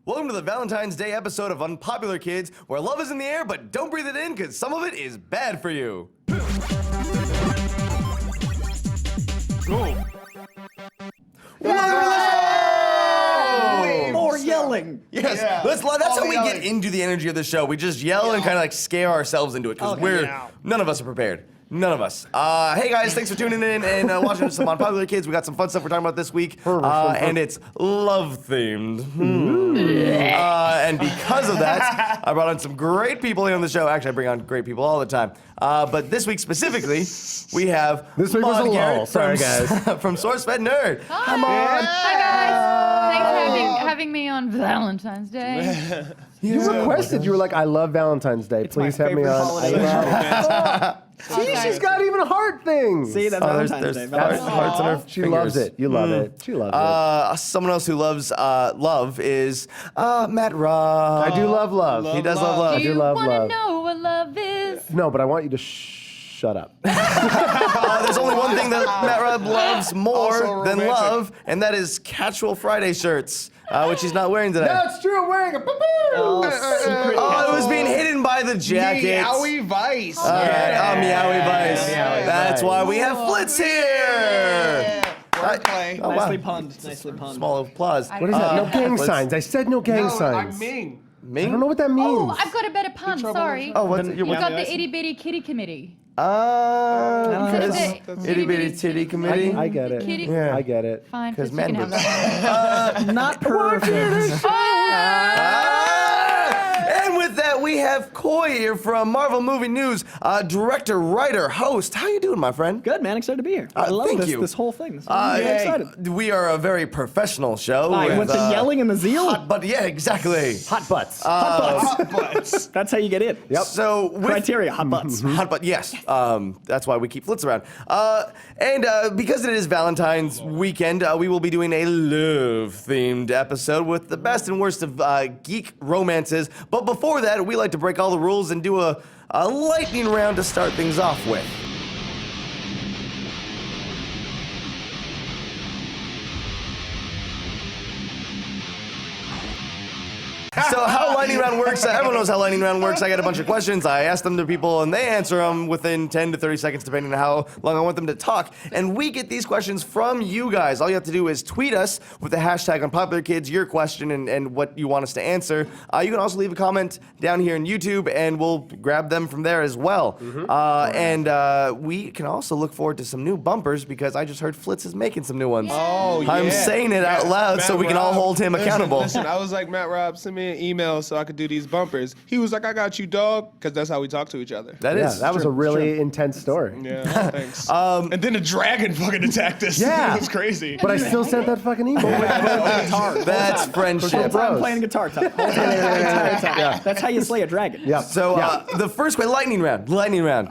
Welcome to the Valentine's Day episode of Unpopular Kids, where love is in the air, but don't breathe it in, because some of it is bad for you. More yelling. Yes, Yeah. that's how we get into the energy of the show. We just yell and kind of like scare ourselves into it, because none of us are prepared. None of us. Hey guys, thanks for tuning in and watching some Unpopular Kids. We got some fun stuff we're talking about this week, and it's love themed. And because of that, I brought on some great people here on the show. Actually, I bring on great people all the time. But this week specifically, we have This week was Maude a lull. Garrett Sorry, from, guys. from SourceFed Nerd. Hi, Maude. Hi, guys. Thanks for having me on Valentine's Day. You requested. You were like, "I love Valentine's Day. Please have me favorite on." holiday. See, she's got even a heart thing. See, that's Valentine's Day. Hearts in her She fingers. loves it. You love it. She loves it. Someone else who loves love is Matt Raub. I do love love. He does love love. Do you love want to love. know what love is? No, but I want you to shut up. There's only one thing that Matt Raub loves more Also than romantic. love, and that is Casual Friday shirts, which he's not wearing today. That's true. I'm wearing a boo-boo. Oh, it was being hidden by the jacket. Meowie Vice. All right, Meowie Vice. Meowie That's Vice. why we have FLitZ here. Wordplay. Oh, wow. Nicely punned. Nicely punned. Small applause. What is that? No gang FLitZ. signs. I said no gang signs. I'm Ming. Ming? I don't know what that means. Oh, I've got a better pun. Sorry. Oh, what's You your got the itty bitty kitty committee. Instead of the itty bitty titty committee. I get it. Kitty. Yeah. I get it. Fine, Because you can man have boobs. that. Not perfect. And with that, we have Coy here from Marvel Movie News, director, writer, host. How you doing, my friend? Good, man. Excited to be here. I love thank this, you. this whole thing. I'm really excited. We are a very professional show. With the yelling and the zeal. But yeah, exactly. Hot butts. Hot butts. That's how you get in. Yep. So with Criteria, hot butts. hot butt, yes. That's why we keep FLitZ around. And because it is Valentine's weekend, we will be doing a love-themed episode with the best and worst of geek romances. But before that, we like to break all the rules and do a lightning round to start things off with. So how lightning round works, everyone knows how lightning round works. I get a bunch of questions, I ask them to people, and they answer them within 10 to 30 seconds, depending on how long I want them to talk. And we get these questions from you guys. All you have to do is tweet us with the hashtag UnpopularKids, your question and what you want us to answer. You can also leave a comment down here in YouTube, and we'll grab them from there as well. And we can also look forward to some new bumpers, because I just heard FLitZ is making some new ones. Oh, yeah. I'm saying it out loud so we can all hold him accountable. Listen, I was like, Matt Raub, send me an email so I could do these bumpers. He was like, I got you, dog, because that's how we talk to each other. That Yeah, is that was a really intense story. Yeah, thanks. And then a dragon fucking attacked us. Yeah. It was crazy. But I still sent that fucking email. Guitar. That's friendship. Bros. I'm playing guitar time. Whole time. Entire time. Yeah. That's how you slay a dragon. Yep. So the first question, lightning round.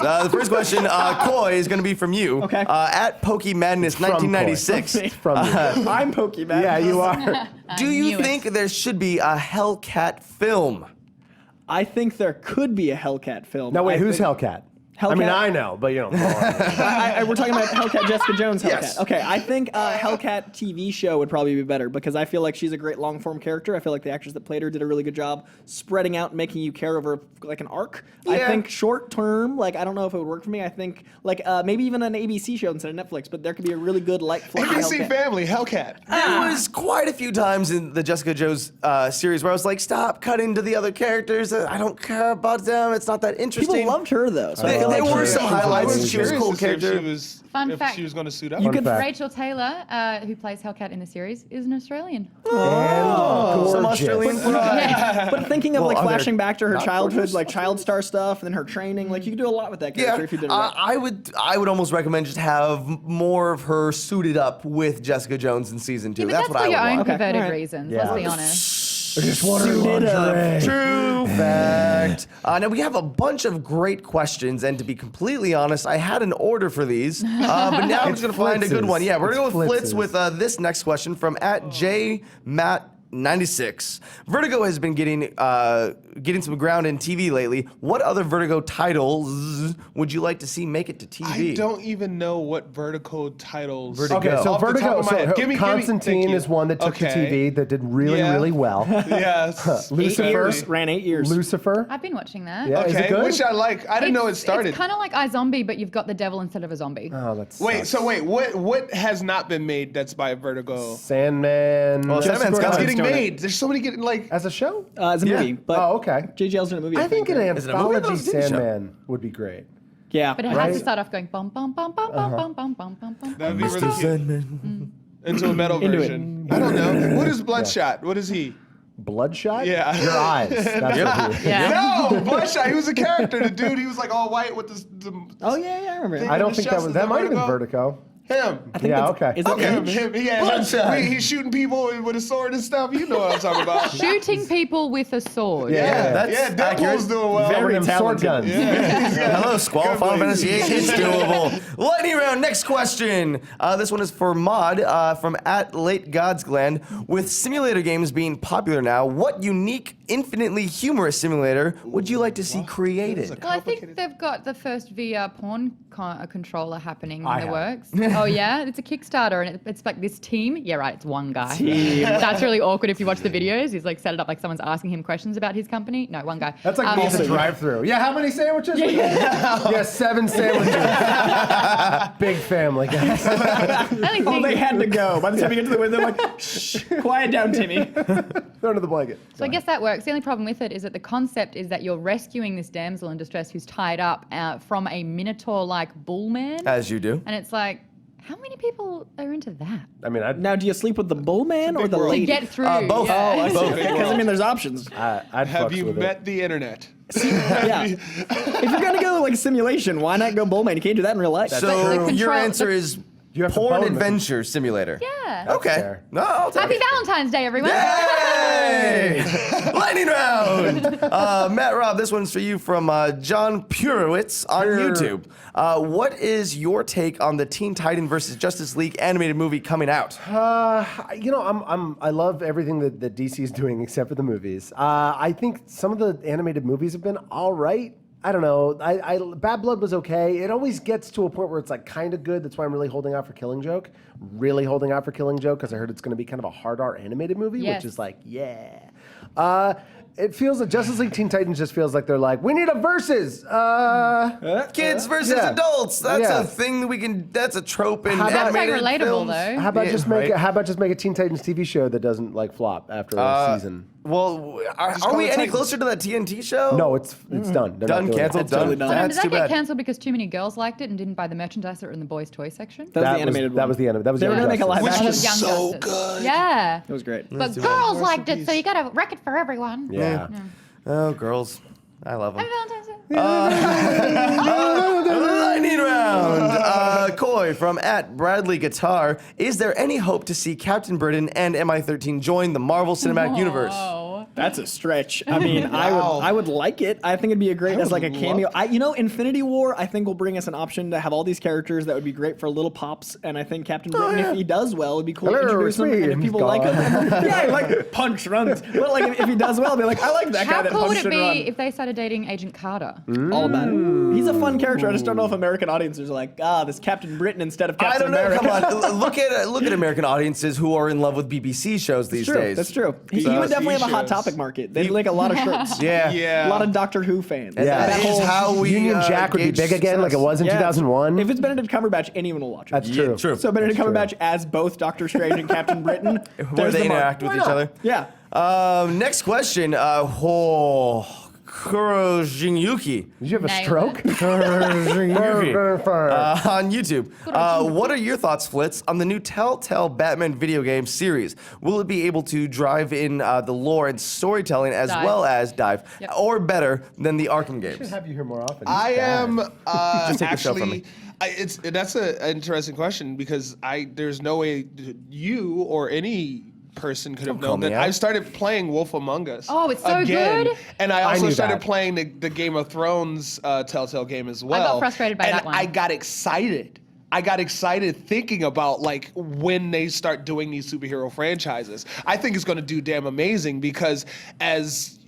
The first question, Coy, is going to be from you. Okay. At Pokey Madness From 1996. From you. I'm Pokemon. Yeah, you are. Do you think there should be a Hellcat film? I think there could be a Hellcat film. Now wait, I who's think- Hellcat? Hellcat? I mean, I know, but you know. We're talking about Hellcat, Jessica Jones Hellcat. Yes. Okay, I think Hellcat TV show would probably be better, because I feel like she's a great long-form character. I feel like the actress that played her did a really good job spreading out and making you care over like an arc. I Yeah. think short-term, like, I don't know if it would work for me. I think like maybe even an ABC show instead of Netflix, but there could be a really good fluffy ABC Hellcat. Family, Hellcat. There was quite a few times in the Jessica Jones series where I was like, stop cutting to the other characters. I don't care about them. It's not that interesting. People loved her though, so I feel There like were she- some highlights. I was She was a curious cool to see if character. She was, Fun if fact. she was going to suit up. You could fact. Rachel Taylor, who plays Hellcat in the series, is an Australian. Some Australian pride. But thinking of Well, like are there flashing back to her not childhood, gorgeous? like child star stuff, and then her training, like you could do a lot with that Yeah, character if you did it right. I would almost recommend just have more of her suited up with Jessica Jones in season 2. Yeah, but That's that's what for I your would own want. perverted alright. reasons, Yeah. let's be honest. I just want her Suited up. lingerie. True fact. Now we have a bunch of great questions, and to be completely honest, I had an order for these, but now I'm just gonna find a good FLiTZ's. one. Yeah, we're gonna go with It's FLitZ with this next question from @JMatt 96. Vertigo has been getting some ground in TV lately. What other Vertigo titles would you like to see make it to TV? I don't even know what Vertigo titles. Okay, so Off the top Vertigo. of my head. Give me- Constantine thank you. is one that took to Okay. TV that did really, Yeah. really well. Yes. 8 years, ran 8 years. Lucifer. I've been watching that. Yeah, is it Okay, good? which I like. I didn't know it started. It's kind of like iZombie, but you've got the devil instead of a zombie. Oh, that's What has not been made that's by Vertigo? Sandman. Well, Sandman's It's coming. getting doing it. made. There's so many getting like. As a show? As a movie, but Oh, okay. JGL's in a movie. I think an Is it a movie or anthology is it a TV show? Sandman would be great. Yeah, But it Right. has to start off going bum bum bum bum bum bum bum bum bum bum. That'd be really cute. Sandman. Into a metal Into it. version. I don't know. What is Bloodshot? What is he? Bloodshot? Yeah. Your eyes. That's what he Yeah. No, Bloodshot. He was a character. The dude. He was like all white with the Oh yeah, I remember. I don't the think chest that is that that might have been Vertigo? Vertigo. him. Yeah, okay. Is it Okay, Image? him. Yeah, Bloodshot. he's shooting people with a sword and stuff. You know what I'm talking about. Shooting people with a sword. Yeah. That's Deadpool's accurate. doing well. Very Them sword talented. guns. Hello, Squall. Good Final boy. Fantasy VIII. It's doable. Lightning round. Next question. This one is for Maude from @LateGodsGland. With simulator games being popular now, what unique, infinitely humorous simulator would you like to see created? Well, I think they've got the first VR porn controller happening I in the have. works. Oh yeah, it's a Kickstarter, and it's like this team. Yeah, right. It's one guy. That's really awkward if you watch the videos. He's like set it up like someone's asking him questions about his company. No, one guy. That's like me at the drive-through. Yeah, how many sandwiches? Yeah, 7 sandwiches. Big family, guys. Oh, they had to go. By the time you get to the window, they're like, shh, quiet down, Timmy. Throw under the blanket. So I guess that works. The only problem with it is that the concept is that you're rescuing this damsel in distress who's tied up from a minotaur-like bull man. As you do. And it's like, how many people are into that? I mean, Now, do you sleep with the bull man or big the world. lady? Get through. Both. Yeah. Oh, I see. Both. Because I mean, there's options. I'd Have fucks you with met the internet? Yeah. If you're gonna go like simulation, why not go bull man? You can't do that in real life. So the your control- answer is You have to porn bone them. adventure simulator. Yeah. Okay. fair. No, I'll take Happy it. Valentine's Day, everyone. Yay! Lightning round. Matt, Rob, this one's for you from John Purowitz on YouTube. What is your take on the Teen Titan versus Justice League animated movie coming out? You know, I love everything that DC is doing except for the movies. I think some of the animated movies have been all right. I don't know. Bad Blood was okay. It always gets to a point where it's like kind of good. That's why I'm really holding out for Killing Joke. Really holding out for Killing Joke because I heard it's going to be kind of a hard R animated movie, Yes. which is like, yeah. It feels like Justice League Teen Titans just feels like they're like, we need a versus. Kids versus yeah. adults. That's Yeah. a thing that we can. That's a trope in How about- That's like animated relatable films. though. How about Yeah, just make right. How about just make a Teen Titans TV show that doesn't like flop after a season? Well, are call we it any Titans. closer to that TNT show? No, it's done. They're not Done, doing it. canceled, It's done. totally done. So That's did that too get bad. cancelled because too many girls liked it and didn't buy the merchandise that were in the boys' toy section? That was the was- animated one. That was the animated. That was They Young were gonna make a Justice. live action. was Young so Justice. good. Yeah. It was great. But girls liked it, so you gotta wreck it for everyone. Yeah. Oh, girls. I love them. Happy Valentine's Day. Lightning round. Coy from @Bradley Guitar. Is there any hope to see Captain Britain and MI13 join the Marvel Cinematic Universe? Oh. That's a stretch. I mean, Wow. I would like it. I think it'd be a great as would like a cameo. Infinity War, I think will bring us an option to have all these characters that would be great for little pops. And I think Captain Britain, if he does well, it'd be cool to Hello, introduce it's him. me. And if And people he's like gone. him, yeah, like punch runs. But like if he does well, be like, I like that guy How that cool would punched it and run. be if they started dating Agent Carter? All about it. He's a fun character. I just don't know if American audiences are like, this Captain Britain instead of I Captain don't know. America. Come on. Look at American audiences who are in love with BBC shows these True, days. that's true. He So- would definitely have a hot shows. topic market. They'd make a lot of shirts. Yeah. Yeah. A lot of Doctor Who fans. Yeah. That is how we Union Jack would be gauge big again, like it was in Yeah. 2001. If it's Benedict Cumberbatch, anyone will watch it. That's Yeah, true. true. So Benedict That's true. Cumberbatch as both Doctor Strange and Captain Britain. Where there's they the mark. interact with Why each not? other. Yeah. Next question. Kuroshinyuki. Did you have a Nailed stroke? On YouTube. What are your thoughts, FLitZ, on the new Telltale Batman video game series? Will it be able to drive in the lore and storytelling as Dive. well as dive, Yep. or better than the Arkham games? have you here more often. I am take the show from me. actually. That's an interesting question because there's no way you or any person could have call known me that. out. I started playing Wolf Among Us. Oh, it's so again, good. And I also knew started that. playing the Game of Thrones Telltale game as well. frustrated by and that one. I got excited. I got excited thinking about like when they start doing these superhero franchises. I think it's going to do damn amazing because as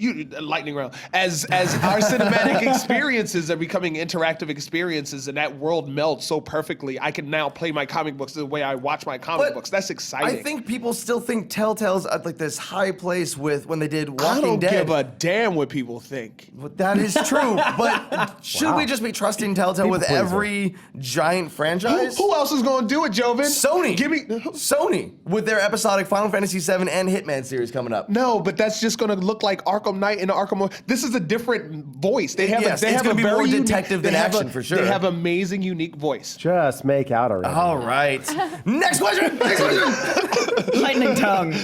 lightning round, as our cinematic experiences are becoming interactive experiences and that world melds so perfectly, I can now play my comic books the way I watch my comic books. That's exciting. I think people still think Telltale's at like this high place with when they did Walking I don't Dead. give a damn what people think. But that is true. But should we just be trusting Telltale with pleaser. every giant franchise? Who else is going to do it, Joven? Sony. Give me. Sony with their episodic Final Fantasy VII and Hitman series coming up. No, but that's just going to look like Arkham Knight and Arkham. This is a different voice. They have Yes, they it's have gonna a be very more unique- detective than they have action, for sure. They have amazing, unique voice. Just make out already. All right. Next question. Next question. Lightning tongue.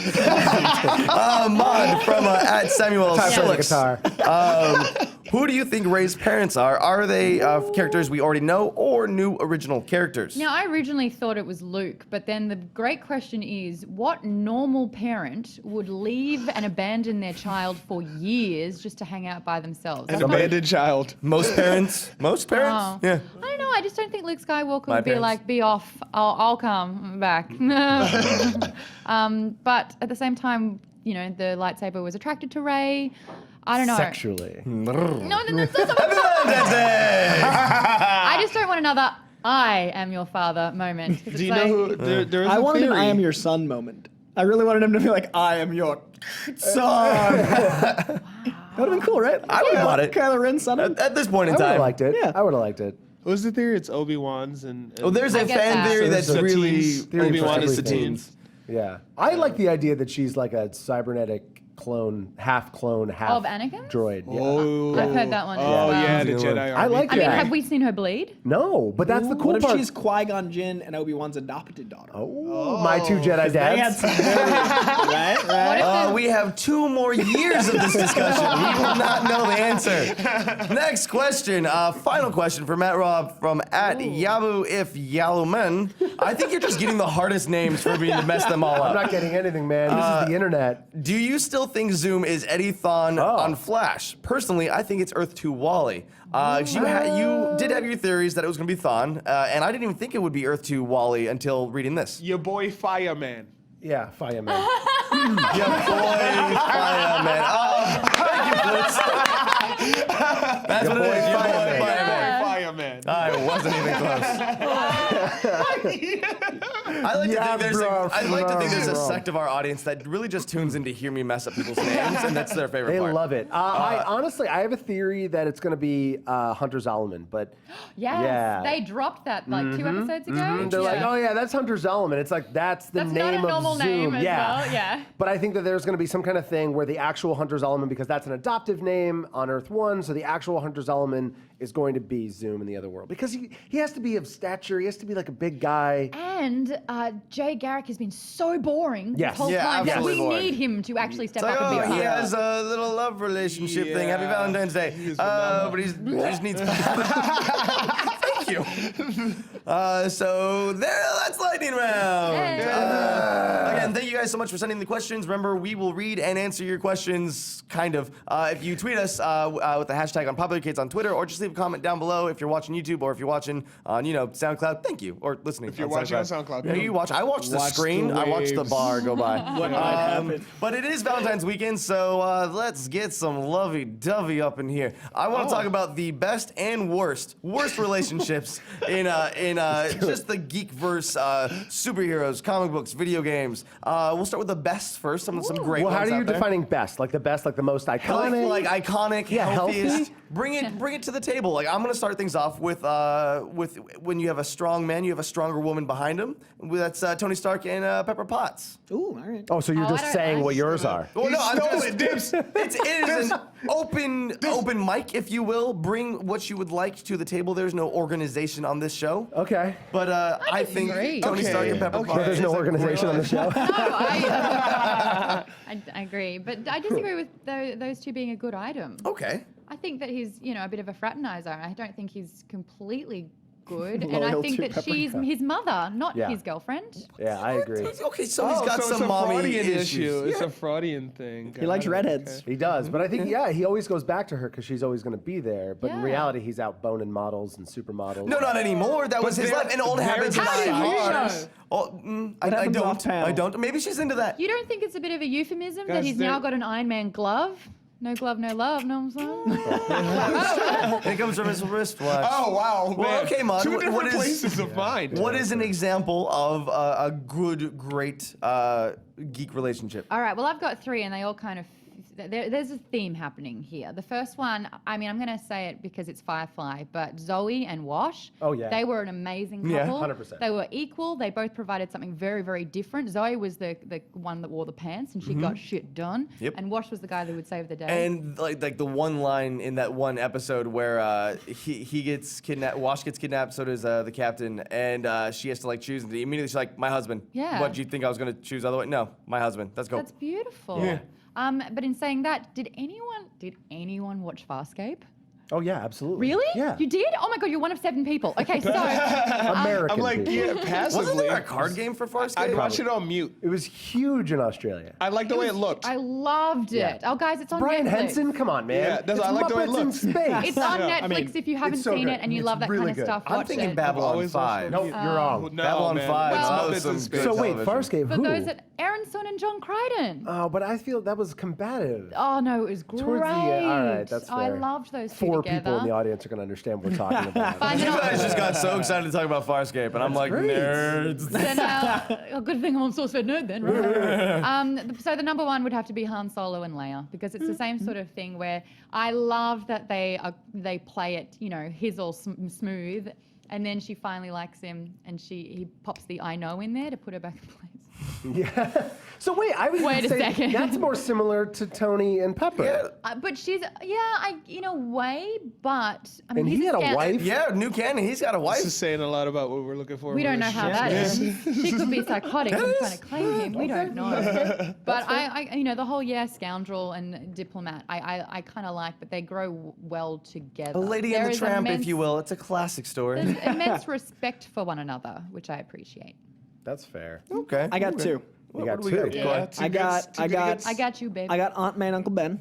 Maude from at Samuel Time for the Silix. guitar. Who do you think Ray's parents are? Are they characters we already know or new original characters? Now, I originally thought it was Luke, but then the great question is, what normal parent would leave and abandon their child for years just to hang out by themselves? An That's not- abandoned child. Most parents? Most parents? Oh. Yeah. I don't know. I just don't think Luke Skywalker My would be parents. like, be off. I'll come back. But at the same time, you know, the lightsaber was attracted to Rey. I don't know. Sexually. No, that's not Valentine's Day! I just don't want another "I am your father" moment. 'cause Do it's you know like- who? There is I a wanted an theory. I am your son moment. I really wanted him to be like, I am your son. That would have been cool, right? I would've bought it. Kylo Ren's son. At this point I in would have time. liked it. Yeah. I would have liked it. What's the theory? It's Obi-Wan's and Oh, there's I a get fan that. theory So that's there's the really. teens. Theory for Obi-Wan is the everything. teens. Yeah. I like the idea that she's like a cybernetic clone, half Of Anakin? droid. Yeah. Oh, I've heard that one as Oh well. yeah, the Yeah. Jedi. I Army. like I mean, that. have we seen her bleed? No, but that's the cool What if part. she's Qui-Gon Jinn and Obi-Wan's adopted daughter? Oh, my two Jedi They had dads. some right? What if the- We have 2 more years of this discussion. We will not know the answer. Next question. Final question for Matt Raub from at Yabu if Yalumen. I think you're just getting the hardest names for me to mess them all I'm up. not getting anything, man. This is the internet. Do you still think Zoom is Eddie Thawne on Flash? Personally, I think it's Earth 2 Wally. You did have your theories that it was going to be Thawne, and I didn't even think it would be Earth 2 Wally until reading this. Your boy Fireman. Yeah, fire man. Yeah, boy, Fireman. Thank you, FLitZ. That's what it is. Your boy, Fireman. Fireman. Fireman. I wasn't even close. I like Yeah, to think there's bro, I'd like to think there's a bro. sect of our audience that really just tunes in to hear me mess up people's names, and that's their favorite They part. love it. I honestly, I have a theory that it's going to be Hunter Zolomon, but Yes, Yeah. they dropped that like 2 episodes ago. they're like, oh yeah, that's Hunter Zolomon. It's like that's the That's name not a normal of Zoom. name as yeah. well, yeah. But I think that there's going to be some kind of thing where the actual Hunter Zolomon, because that's an adoptive name on Earth 1, so the actual Hunter Zolomon is going to be Zoom in the other world because he has to be of stature. He has to be like a big guy. And Jay Garrett has been so boring Yes. this whole Yeah, time that we absolutely boring. need him to actually step It's like, up and be oh, a he hero. has a little love relationship thing. Happy Yeah. Valentine's Day. He is But he just needs. Thank you. So that's lightning round. Hey. Again, thank you guys so much for sending the questions. Remember, we will read and answer your questions, kind of, if you tweet us with the hashtag Unpopular Kids on Twitter, or just leave a comment down below if you're watching YouTube or if you're watching on SoundCloud. Thank you, or listening. If you're watching on SoundCloud. Yeah, you watch. I watch the Watch screen. the I watch the waves. bar go by. What might happen? But it is Valentine's weekend, so let's get some lovey-dovey up in here. I want to talk about the best and worst relationships in just the geek-verse, superheroes, comic books, video games. We'll start with the best first. Some great Well, ones how are you out there. defining best? Like the best, like the most iconic? Like iconic, Yeah, healthiest. healthy? Bring it to the table. Like I'm gonna start things off with when you have a strong man, you have a stronger woman behind him. That's Tony Stark and Pepper Potts. Ooh, all right. Oh, so you're Oh, just I don't- saying I what just- yours are. Well, no, I'm stole just, it, Dibs. It is an open mic, if you will. Bring what you would like to the table. There's no organization on this show. Okay. But I think disagree. Tony Stark and Pepper Okay. Potts. But there's no is a organization on the show. No, I agree, but I disagree with those two being a good item. Okay. I think that he's, a bit of a fraternizer. I don't think he's completely good, and I Loyal think to that she's Paprika. his mother, not Yeah. his girlfriend. Yeah, I agree. Okay, so he's got so some it's a mommy Freudian issues. issue. It's Yeah. a Freudian thing. He likes redheads. He does, but I think he always goes back to her because she's always going to be there. But in Yeah. reality, he's out boning models and supermodels. No, not anymore. That was his there- life. And old habits there's die a hard. side. Oh, I happens don't. off-panel? I don't. Maybe she's into that. You don't think it's a bit of a euphemism that Guys, he's now there- got an Iron Man glove? No glove, no love. Know what I'm saying? It comes from his wristwatch. Oh wow, Well, man. okay, Maude, Two what different is- places of mind. What is an example of a good, great geek relationship? All right. Well, I've got three, and they all kind of. There's a theme happening here. The first one, I mean, I'm going to say it because it's Firefly, but Zoe and Wash. Oh, yeah. They were an amazing Yeah, couple. 100%. They were equal. They both provided something very, very different. Zoe was the one that wore the pants, and she got shit done. Yep. And Wash was the guy that would save the day. And like the one line in that one episode where he gets kidnapped, Wash gets kidnapped, so does the captain, and she has to like choose. And immediately she's like, "My husband." Yeah. What, do you think I was gonna choose other way? No, my husband. Let's go. That's beautiful. Yeah. But in saying that, did anyone watch Farscape? Oh yeah, absolutely. Really? Yeah. You did? Oh my god, you're one of 7 people. Okay, so American. I'm like, people. yeah, passively. Wasn't there a card game for Farscape? I'd watch it on mute. It was huge in Australia. I like the way it looked. I loved it. Yeah. Oh guys, it's on Brian Netflix. Henson, come on, man. Yeah, that's- It's I like the way it Muppets in looks. space. It's on Yeah, Netflix I mean, if you haven't it's so seen good. it and you It's love that really kind of good. stuff. I'm Watch thinking it. Babylon Always 5. watch Nope, you're wrong. No, Babylon man. 5. Well- That Muppets was some in good space. So wait, television. Farscape, For who? those that Aaron Son and John Crichton. Oh, but I feel that was combative. Oh no, it was great. Towards the end. All right, that's I fair. loved those two 4 together. people in the audience are going to understand what we're talking about. Find it You on- guys just got so excited to talk about Farscape, and I'm like, great. nerds. Then, a good thing I'm on SourceFed nerd then, right? So the number one would have to be Han Solo and Leia because it's the same sort of thing where I love that they play it, he's all smooth, and then she finally likes him, and he pops the I know in there to put her back in place. Yeah. So wait, I was Wait gonna a say second. that's more similar to Tony and Pepper. But she's in a way, but I mean, And he he's had a scout- wife? Yeah, new canon. He's got a This wife. is saying a lot about what we're looking for. We don't know how that is. is. She could be psychotic and That trying is? to claim him. We don't know. But I the whole scoundrel and diplomat, I kind of like, but they grow well together. A lady and There the is tramp, if immense- you will. It's a classic story. There's immense respect for one another, which I appreciate. That's fair. Okay. I got two. You got what do we two. got? Yeah, Go ahead. two I got- goods, two I got- goods. I got you, babe. I got Aunt May and Uncle Ben.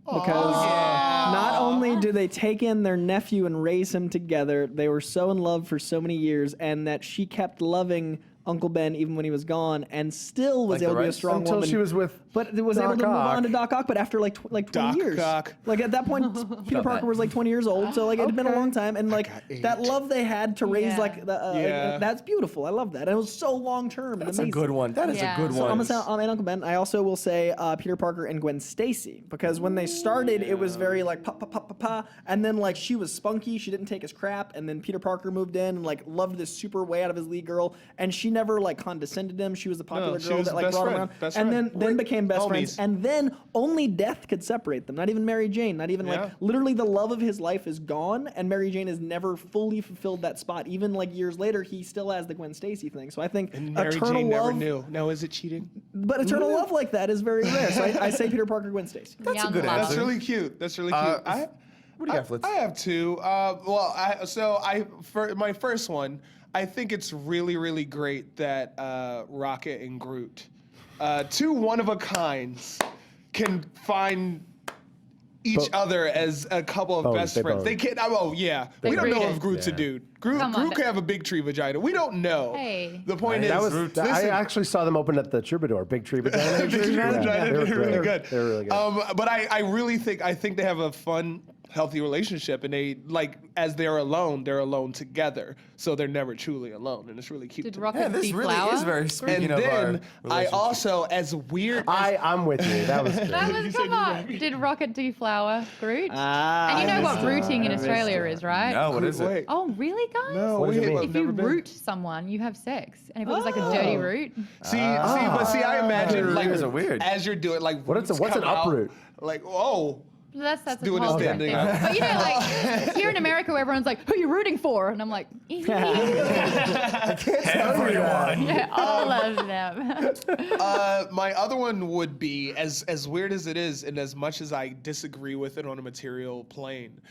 Because not only do they take in their nephew and raise him together, they were so in love for so many years, and that she kept loving Uncle Ben even when he was gone, and still was Like able the to be a rest? strong Until woman. she was with But it was able Doc to move on Ock. to Doc Ock, but after like 20 Doc years. Ock. Like at that point, Peter Parker was like 20 years old, so like it had been a Okay. long time, and like that love they had to raise Yeah. like Yeah. that's beautiful. I love that. And it was so long term and That's a amazing. good one. That is Yeah. a good So one. I'm gonna say Aunt May and Uncle Ben. I also will say Peter Parker and Gwen Stacy because when they started, it was very like pa pa pa pa pa, and then like she was spunky, she didn't take his crap, and then Peter Parker moved in and like loved this super way out of his league girl, and she never like condescended him. She was the popular she girl was that like best brought him friend, around, best and friend. then became best friends, Homies. and then only death could separate them. Not even Mary Jane. Not even Yeah. like literally the love of his life is gone, and Mary Jane has never fully fulfilled that spot. Even like years later, he still has the Gwen Stacy thing. So I think And Mary eternal Jane love. never knew. Now is it cheating? But eternal love like that is very rare. So I say Peter Parker, Gwen Stacy. That's a Young good love. That's answer. really cute. That's really cute. What do you got, FLitZ? I have two. For my first one, I think it's really, really great that Rocket and Groot, two one-of-a-kinds, can find each other as a couple of Bones, best they friends. bone. They can. Oh yeah. We don't know breed if it. Groot's a Yeah. dude. Groot Come on, could have a big tree vagina. We don't know. Hey. The point That is, was. I listen, actually saw them open at the Troubadour. Big Tree Vagina. Big Tree Vagina, they they're really good. They're really good. But I really think they have a fun, healthy relationship, and they like as they're alone together, so they're never truly alone, and it's really cute. Did to me. Rocket Yeah, this see really flower? is very And speaking of our then I relationship. also, as weird, as, I'm with you. That was good. That was, come on. Did Rocket deflower Groot? Ah, And you know I what missed it. rooting in I missed Australia it. is, right? No, what is it? Wait. Oh, really, guys? No, What does it mean? If you never been. root someone, you have sex. And if it was like a dirty root, See, I imagine like Rooters are weird. as you're doing like What's roots an come out, uproot? Like that's a doing whole his different damn thing. thing. But you know, like here in America, where everyone's like, "Who are you rooting for?" And I'm like, Everyone. yeah, all of them. my other one would be as weird as it is, and as much as I disagree with it on a material plane,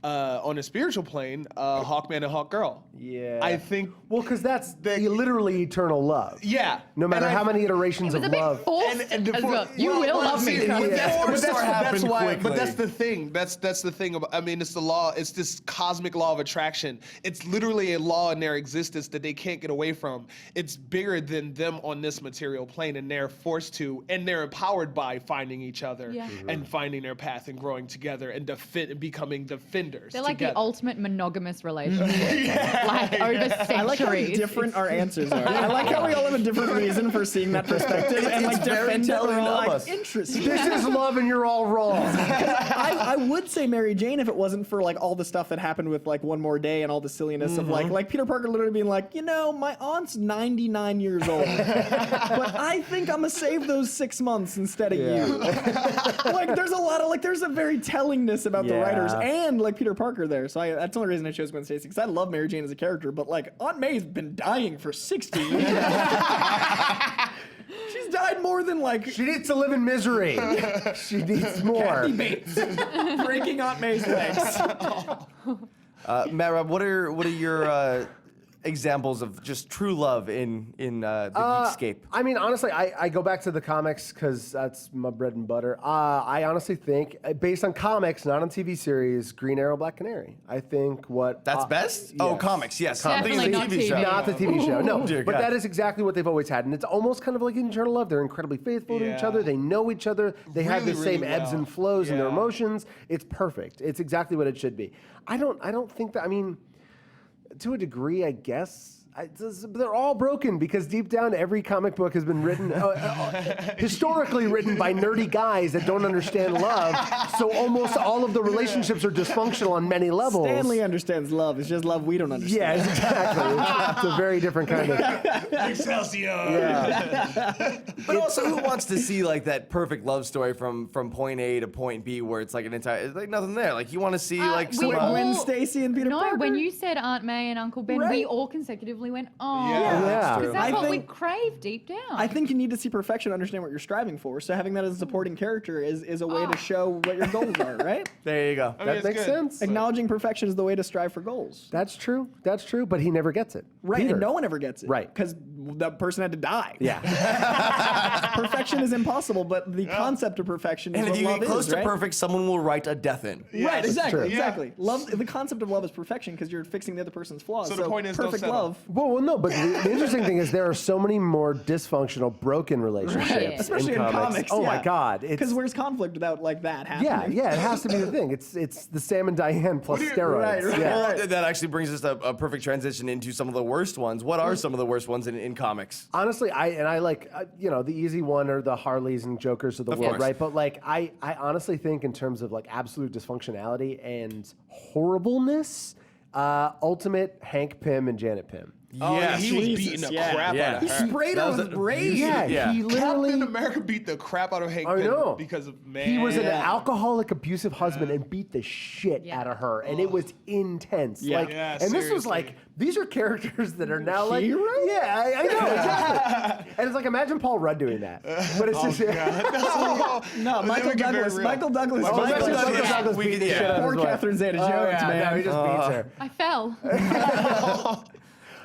on a spiritual plane, Hawkman and Hawkgirl. Yeah. I think. Well, because that's literally eternal love. Yeah. No matter And how many iterations It of was a bit love. forced the as for- well. You will love me. see, but Yeah. that's Happened why. quickly. But that's the thing. That's the thing about. I mean, it's the law. It's this cosmic law of attraction. It's literally a law in their existence that they can't get away from. It's bigger than them on this material plane, and they're forced to, and they're empowered by finding each other Yeah. Mhm. and finding their path and growing together and becoming defenders. They're like together. the ultimate monogamous relationship, like over centuries. I like how different our answers are. I like how we all have a different reason for seeing that perspective and like It's very defend it. We're telling all of like, us. interesting. This is love and you're all wrong. I would say Mary Jane if it wasn't for like all the stuff that happened with like One More Day and all the silliness of like Peter Parker literally being like, my aunt's 99 years old, but I think I'm gonna save those 6 months instead of you. Like there's a lot of there's a very tellingness about the writers and like Peter Parker there. So that's the only reason I chose Gwen Stacy, because I love Mary Jane as a character, but like Aunt May's been dying for 60 years. She's died more than like She needs to live in misery. She needs more. Kathy Bates breaking Aunt May's legs. Matt, Rob, what are your examples of just true love in the Geekscape? I mean, honestly, I go back to the comics because that's my bread and butter. I honestly think, based on comics, not on TV series, Green Arrow, Black Canary. I think what... That's best? Oh, yes. comics, yes. Definitely The not TV show. TV. Not the TV show, no. Dear But God. that is exactly what they've always had. And it's almost kind of like eternal love. They're incredibly faithful to each Yeah. other. They know each other. They have the Really, same really ebbs well. and flows in their Yeah. emotions. It's perfect. It's exactly what it should be. I don't think that... I mean, to a degree, I guess... they're all broken because deep down, every comic book has been written, historically written by nerdy guys that don't understand love. So almost all of the relationships are dysfunctional on many levels. Stanley understands love. It's just love we don't understand. Yes, exactly. It's a very different kind of. Excelsior. Yeah. But also, who wants to see like that perfect love story from point A to point B where it's like an entire, it's like nothing there. Like you want to see like we some, all- Gwen Stacy and Peter No, Parker. when you said Aunt May and Uncle Ben, we Right. all consecutively went, oh. Yeah. Yeah. Because that's I what we think- crave deep down. I think you need to see perfection to understand what you're striving for. So having that as a supporting character is a way to show what your goals are, right? there you go. I mean, That it's makes good. sense. Acknowledging perfection is the way to strive for goals. That's true. That's true. But he never gets it. Right, Peter. and no one ever gets it. Right. Because the person had to die. Yeah. Perfection is impossible, but the concept of perfection is And if what you love get close is, to right? perfect, someone will write a death in. Right, exactly, true. exactly. Love. The concept of love is perfection because you're fixing the other person's flaws. So the point is, don't perfect settle. love. Well, no, but the interesting thing is there are so many more dysfunctional, broken relationships, Right. Especially in comics. Oh my yeah. God! Because where's conflict without like that Yeah, happening? yeah, it has to be the thing. It's the Sam and Diane plus steroids. right, right. Yeah. Well, that actually brings us a perfect transition into some of the worst ones. What are some of the worst ones in comics? Honestly, I like the easy one are the Harleys and Jokers of the world, course. right? But like I honestly think in terms of like absolute dysfunctionality and horribleness, Ultimate Hank Pym and Janet Pym. Oh, yeah, Yes. he was Jesus, beating the yeah. crap Yeah. out of He her. sprayed That her was with a- rage. Yeah, Yeah. he literally. Captain America beat the crap out of Hank I Pym know. because of man. He was an Yeah. alcoholic, abusive husband and beat the shit Yeah. out of her, and it was intense. Yeah. Like, Yeah, and this was seriously. like these are characters that are now like, Heroes? yeah, I know, exactly. And it's like imagine Paul Rudd doing that, but it's just No, No, That Michael would get very Douglas. real. Michael Douglas. Oh, was Michael like- Douglas Yeah. Douglas We beat could- the yeah. shit out of Poor his wife. Catherine Zeta-Jones, Oh, yeah, man. no, he just beats her. I fell.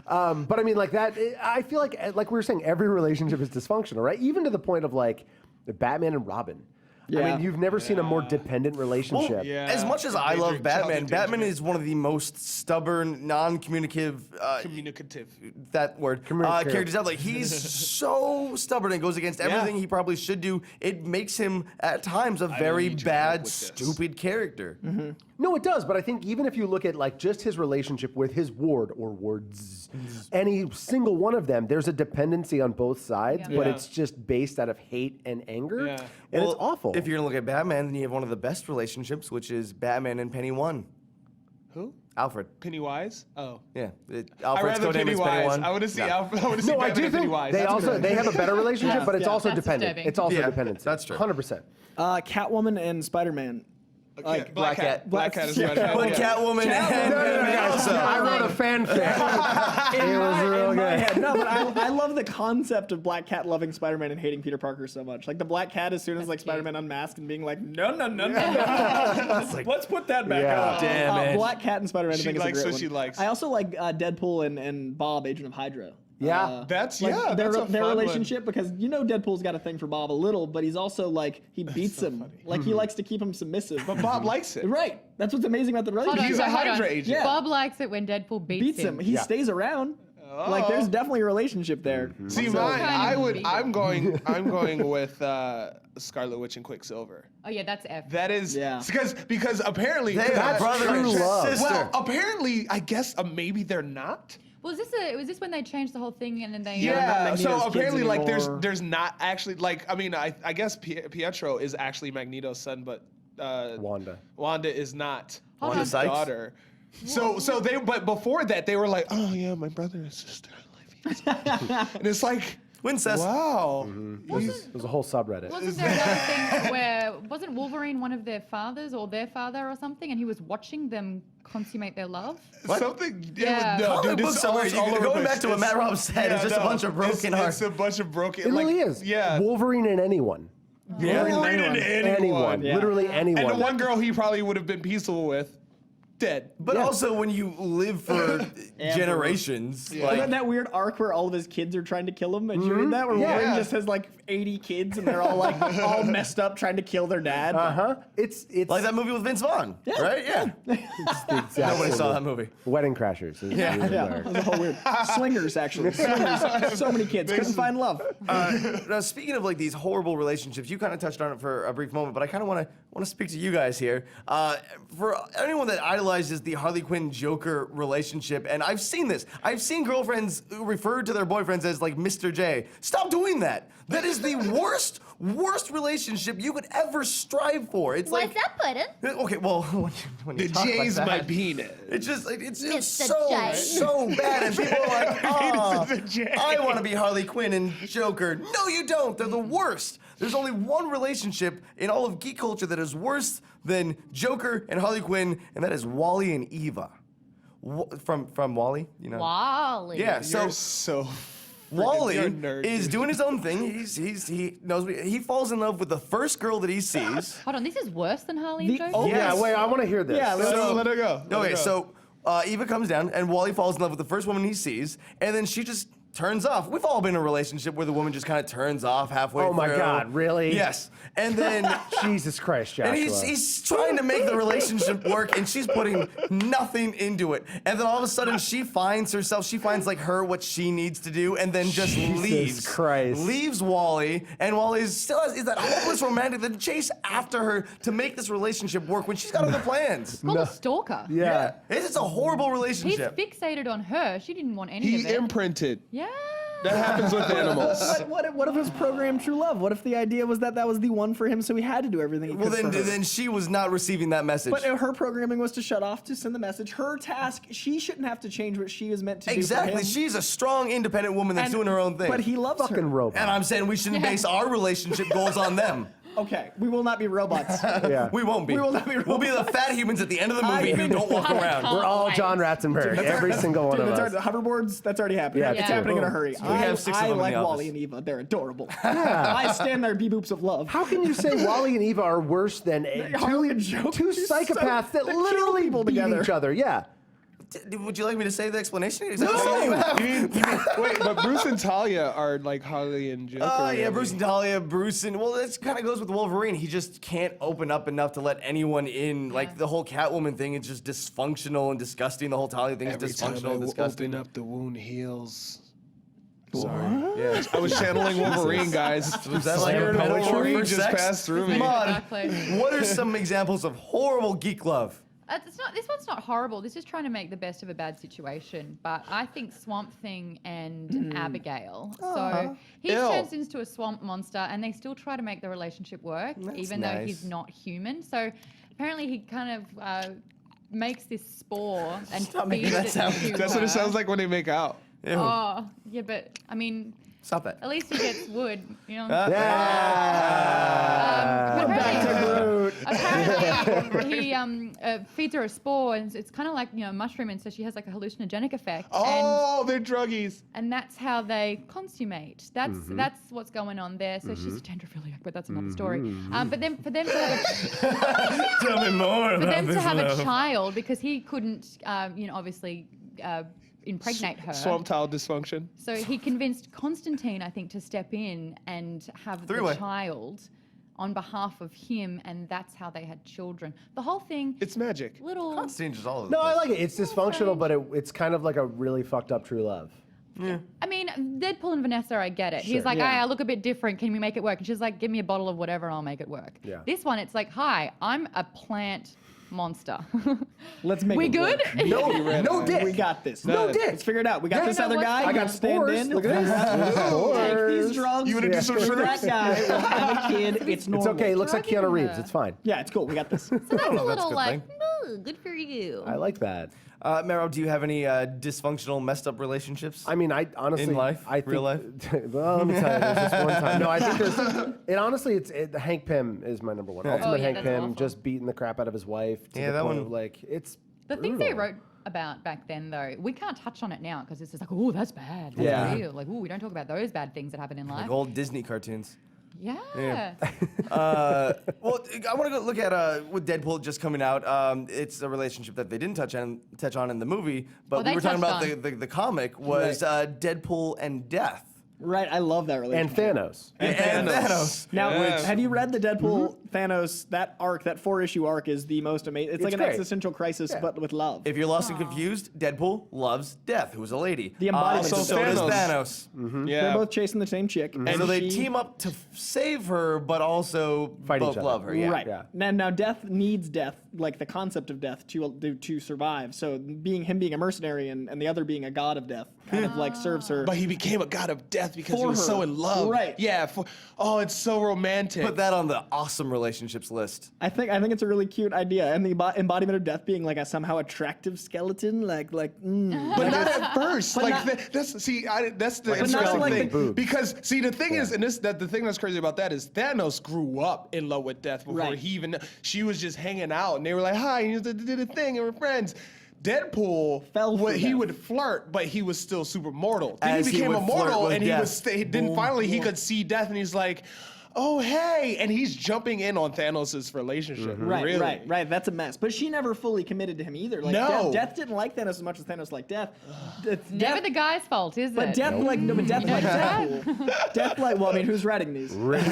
But I mean, like that. I feel like we were saying, every relationship is dysfunctional, right? Even to the point of like the Batman and Robin. I Yeah. mean, you've never seen a more dependent relationship. yeah. As much as I love Child Batman, Batman endangerment. is one of the most stubborn, non-communicative, Communicative. that word, Communicative. characters out. Like he's so stubborn and goes against everything he probably should do. It makes him at times a very need your help bad, with this. stupid character. No, it does. But I think even if you look at like just his relationship with his ward or wards, any single one of them, there's a dependency on both sides, Yeah. but Yeah. it's just based out of hate and anger, Yeah. and Well, it's awful. If you're gonna look at Batman, then you have one of the best relationships, which is Batman and Penny One. Who? Alfred. Pennywise? Oh. Yeah. I Alfred's rather code name is Penny Pennywise. One. I want to see No. Alfred. I want to see no, I Batman do and think Pennywise. they That's also good. they have a better relationship, but it's also That's dependent. disturbing. It's also Yeah, dependency. that's true. 100%. Catwoman and Spider-Man. Like Black Cat. Black Cat is Yeah. Spider-Man. But yeah. Catwoman and guys, I wrote a fanfic. It was real in my good. head. No, but I love the concept of Black Cat loving Spider-Man and hating Peter Parker so much. Like the Black Cat, as soon as like Spider-Man unmasked and being like, no. Let's put that back Yeah. up. Damn it. Black Cat and Spider-Man. I She think is a likes great what one. she likes. I also like Deadpool and Bob, Agent of Hydra. Yeah. That's Like that's a their fun one. relationship, because Deadpool's got a thing for Bob a little, but he's also like he beats him. funny. Like he likes to keep him submissive. But Bob likes it. Right. That's what's amazing about the relationship. He's a Hydra agent. Yeah. Bob likes it when Deadpool beats him. He Yeah. stays around. Like there's definitely a relationship there. See, So- mine. Kind of vegan. I'm going with Scarlet Witch and Quicksilver. Oh yeah, that's F. That is Yeah. because apparently They are brother true and love. sister. well apparently I guess maybe they're not. Was this when they changed the whole thing and then they? not Yeah, Magneto's so kids apparently, like, anymore. there's not actually, like, I mean, I guess Pietro is actually Magneto's son, but Wanda is not Hold Wanda on. his Sykes? daughter. So but before that, they were like, oh yeah, my brother and sister, I love you. And it's like, Wincest. wow. There's a whole subreddit. Wasn't there another thing where wasn't Wolverine one of their fathers or their father or something, and he was watching them consummate their love? Something. Yeah. No, Comic dude, books it's are all, weird. all over the Going place. back to what Matt Rob said, it's just a bunch of broken hearts. It's a bunch of broken. It like, really is. Yeah. Wolverine and anyone. Wolverine and anyone. Yeah. Literally anyone. And the one girl he probably would have been peaceful with, dead. But Yeah. also, when you live for generations, And like then that weird arc where all of his kids are trying to kill him. And you read that? Where Yeah. Wolverine just has like 80 kids and they're all like all messed up trying to kill their dad. It's like that movie with Vince Vaughn, right? Yeah. exactly Nobody saw that movie. Wedding Crashers. It's Yeah. really Yeah, dark. it was a whole weird. Swingers, actually. Swingers. So many kids. Couldn't find love. Now, speaking of like these horrible relationships, you kind of touched on it for a brief moment, but I kind of want to speak to you guys here. For anyone that idolizes the Harley Quinn Joker relationship, and I've seen this. I've seen girlfriends who refer to their boyfriends as like Mr. J. Stop doing that. That is the worst relationship you could ever strive for. It's What's like up, Puddin'? okay, well, when you The talk J's like my that, penis. it's just like it's Mr. so J. so bad, and people are like, oh, Penis is a J." I want to be Harley Quinn and Joker. No, you don't. They're the worst. There's only one relationship in all of geek culture that is worse than Joker and Harley Quinn, and that is Wally and Eva. From Wally, you know. Wally. Yeah. So You're so. Wally you're a nerd, is dude. doing his own thing. He falls in love with the first girl that he sees. Hold on, this is worse than Harley and The Joker. only- Yes. Yeah, wait, I want to hear this. Yeah, let's- So- Let her go. Let her Okay, go. so Eva comes down, and Wally falls in love with the first woman he sees, and then she just turns off. We've all been in a relationship where the woman just kind of turns off halfway Oh through. my God, really? Yes. And then Jesus Christ, Joshua. and he's trying to make the relationship work, and she's putting nothing into it. And then all of a sudden, she finds like what she needs to do, and then just Jesus leaves. Christ. Leaves Wally, and Wally still is that hopeless romantic that chase after her to make this relationship work when she's got other plans. It's called a stalker. yeah. It's a horrible He's relationship. fixated on her. She didn't want any He of it. imprinted. Yeah. That happens with animals. What if it was programmed true love? What if the idea was that was the one for him, so he had to do everything he Well, could for her? then she was not receiving that message. But her programming was to shut off, to send the message. Her task, she shouldn't have to change what she was meant to do for Exactly. him. She's a strong, independent woman that's And- doing her own thing. But he loves Fucking her. robot. and I'm saying we shouldn't base our relationship goals on them. Okay, we will not be robots. Yeah. We won't be. We will not be We'll be the fat humans at the end of the movie who don't walk around. We're all John Ratzenberg. Every single one Dude, of that's us. hoverboards, that's already happening. Yeah, it's it's happening in a true. hurry. We have 6 of I them in like the office. Wally and Eva. They're adorable. Yeah. I stand there, bee-boops of love. How can you say Wally and Eva are worse than Harley and Joker? two psychopaths that kill literally people beat together. each other? Yeah. Would you like me to say the explanation? You mean- wait, but Bruce and Talia are like Harley and Joker. Oh, yeah, really. Bruce and Talia, well, that kind of goes with Wolverine. He just can't open up enough to let anyone in. Like, the whole Catwoman thing is just dysfunctional and disgusting. The whole Talia thing Every is time dysfunctional and I disgusting. open up, the wound heals. Sorry. Yeah. I was channeling Wolverine, guys. Was that like a metaphor Wolverine for just sex? passed through me. Maude, Exactly. what are some examples of horrible geek love? This one's not horrible. This is trying to make the best of a bad situation. But I think Swamp Thing and Abigail. So he Ew. turns into a swamp monster, and they still try to make the relationship work, even though nice. he's not human. So apparently he kind of makes this spore and Stop making feeds that it sound. to That's what it her. sounds like when they make out. Ew. Oh, yeah, but I mean, Stop that. At least he gets wood, you know. Ah. But Back to Groot. apparently he feeds her a spore, and it's kind of like mushroom, and so she has like a hallucinogenic effect. Oh, they're druggies. And that's how they consummate. That's what's going on there. So she's a gentrophiliac, but that's another story. But then for them to have Tell me more for about them to this have love. a child, because he couldn't, obviously impregnate her. Swamp tile dysfunction. So he convinced Constantine, I think, to step in and have Three-way. the child on behalf of him, and that's how they had children. The whole thing, It's magic. little. Constantine's just all over No, the I place. like it. It's dysfunctional, but it's kind of like a really fucked up true love. I mean, Deadpool and Vanessa, I get it. He's Sure. like, Yeah. hey, I look a bit different. Can we make it work? And she's like, give me a bottle of whatever, I'll make it work. Yeah. This one, it's like, hi, I'm a plant monster. Let's make We it good? work. No dick. We got this. No dick. Let's figure it out. We got Yeah, this no, other what's guy. the- I got got stand spores. in. Look at this. Take these Spores. drugs. You wanna do some for shrooms? that guy. We'll have a kid. It's It's normal. okay. It looks like Drugging Keanu Reeves. her. It's fine. Yeah, it's cool. We got this. So that's know a if that's a little good like, thing. ooh, good for you. I like that. Mero, do you have any dysfunctional, messed up relationships? I mean, I honestly, In life? I think, Real life? Well, let me tell you, there's just one time. No, I think there's. It honestly, Hank Pym is my number one. Ultimate Oh, yeah, Hank that's Pym, awful. just beating the crap out of his wife. To Yeah, the that point one- of, like it's. The things they brutal. wrote about back then, though, we can't touch on it now because it's just like, oh, that's bad. That's Yeah. real. Like, oh, we don't talk about those bad things that happen in life. Like old Disney cartoons. Yeah. Yeah. Well, I want to go look at with Deadpool just coming out. It's a relationship that they didn't touch on in the movie, but Oh, we they were talking about touched the comic was Deadpool and Death. Right. I love that And relationship. Thanos. And Thanos. Now, Yeah. have you read the Deadpool Thanos? That arc, that 4-issue arc, is the most amazing. It's like an great. existential crisis, Yeah. but with love. If you're lost and confused, Deadpool loves Death, who's a lady. The embodiment so of does Thanos. Thanos. Yeah. They're both chasing the same chick, and So they she- team up to save her, but also Fight both each other. love her. Yeah. Right. Yeah. Now, death needs death, like the concept of death, to survive. So being a mercenary and the other being a god of death kind of like serves her. But he became a god of death because he For was her. so in love. Right. Yeah. Oh, it's so romantic. Put that on the awesome relationships list. I think it's a really cute idea, and the embodiment of death being like a somehow attractive skeleton, like. But not at first. But Like not- that's the Like a interesting skeleton like thing. the boobs. Because see, the thing is, and the thing that's crazy about that is Thanos grew up in love with death before Right. he even. She was just hanging out, and they were like, "Hi," and he did a thing, and we're friends. Deadpool, Fell for he death. would flirt, but he was still super mortal. Then As he he became would flirt immortal, with and he death. was. Then finally he could see death, and he's like, "Oh hey!" And he's jumping in on Thanos' relationship. Right, really. right. That's a mess. But she never fully committed to him either. Like, No. Death didn't like Thanos as much as Thanos liked Death. It's Never Death, the guy's fault, is but it? Death like no, but Death like that? Deadpool. Death like well, I mean, who's writing these? Point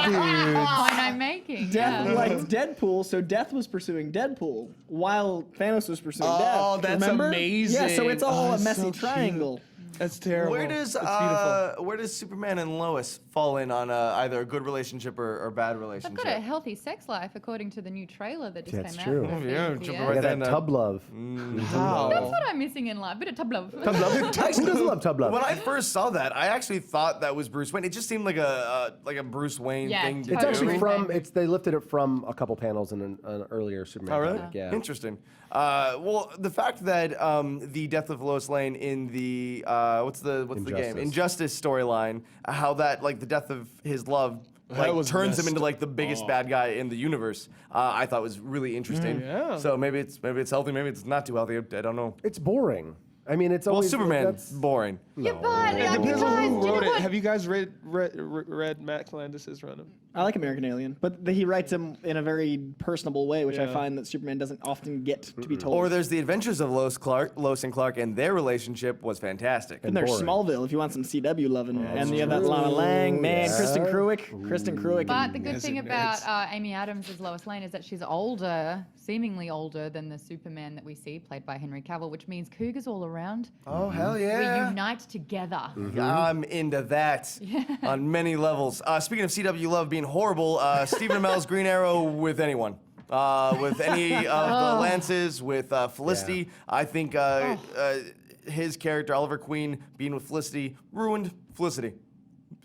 I'm making. Death yeah. liked Deadpool, so Death was pursuing Deadpool while Thanos was pursuing Death. Oh, that's Remember? amazing. Yeah, so it's all Oh, a messy so cute. triangle. That's terrible. Where does It's beautiful. where does Superman and Lois fall in on either a good relationship or bad I've relationship? got a healthy sex life according to the new trailer that just That's came true. out. for the Yeah, film. jump Yeah. right I got then, that tub love. How? That's what I'm missing in life. Bit of tub love. Tub love. Who doesn't love tub love? When I first saw that, I actually thought that was Bruce Wayne. It just seemed like a Bruce Wayne Yeah, thing to totally. It's do. actually Everything. from. They lifted it from a couple panels in an earlier Superman. Oh, really? comic, Yeah. Interesting. Well, the fact that the death of Lois Lane in the what's the game Injustice. Injustice storyline, how that like the death of his love like was turns him messed into like the biggest bad guy in the universe, I thought was really interesting. Yeah. So maybe it's healthy, maybe it's not too healthy. I don't know. It's boring. I mean, it's Well, always Superman's that's- boring. Yeah, but It you depends on guys, who you know wrote it. what? Have you guys read Matt Landis' run? I like American Alien, but he writes him in a very personable way, which I Yeah. find that Superman doesn't often get to be told. Or there's the Adventures of Lois and Clark, and their relationship was fantastic. and there's boring. Smallville if you want some CW loving, and you have that Lana Lang, man, Yeah. Kristen Kruick. But the good thing about Designates. Amy Adams as Lois Lane is that she's older, seemingly older than the Superman that we see, played by Henry Cavill, which means cougars all around. Oh hell We yeah! unite together. I'm into that on many levels. Speaking of CW love being horrible, Stephen Amell's Green Arrow with anyone. With any of the Lances, with Felicity. I think his character, Oliver Queen, being with Felicity, ruined Felicity.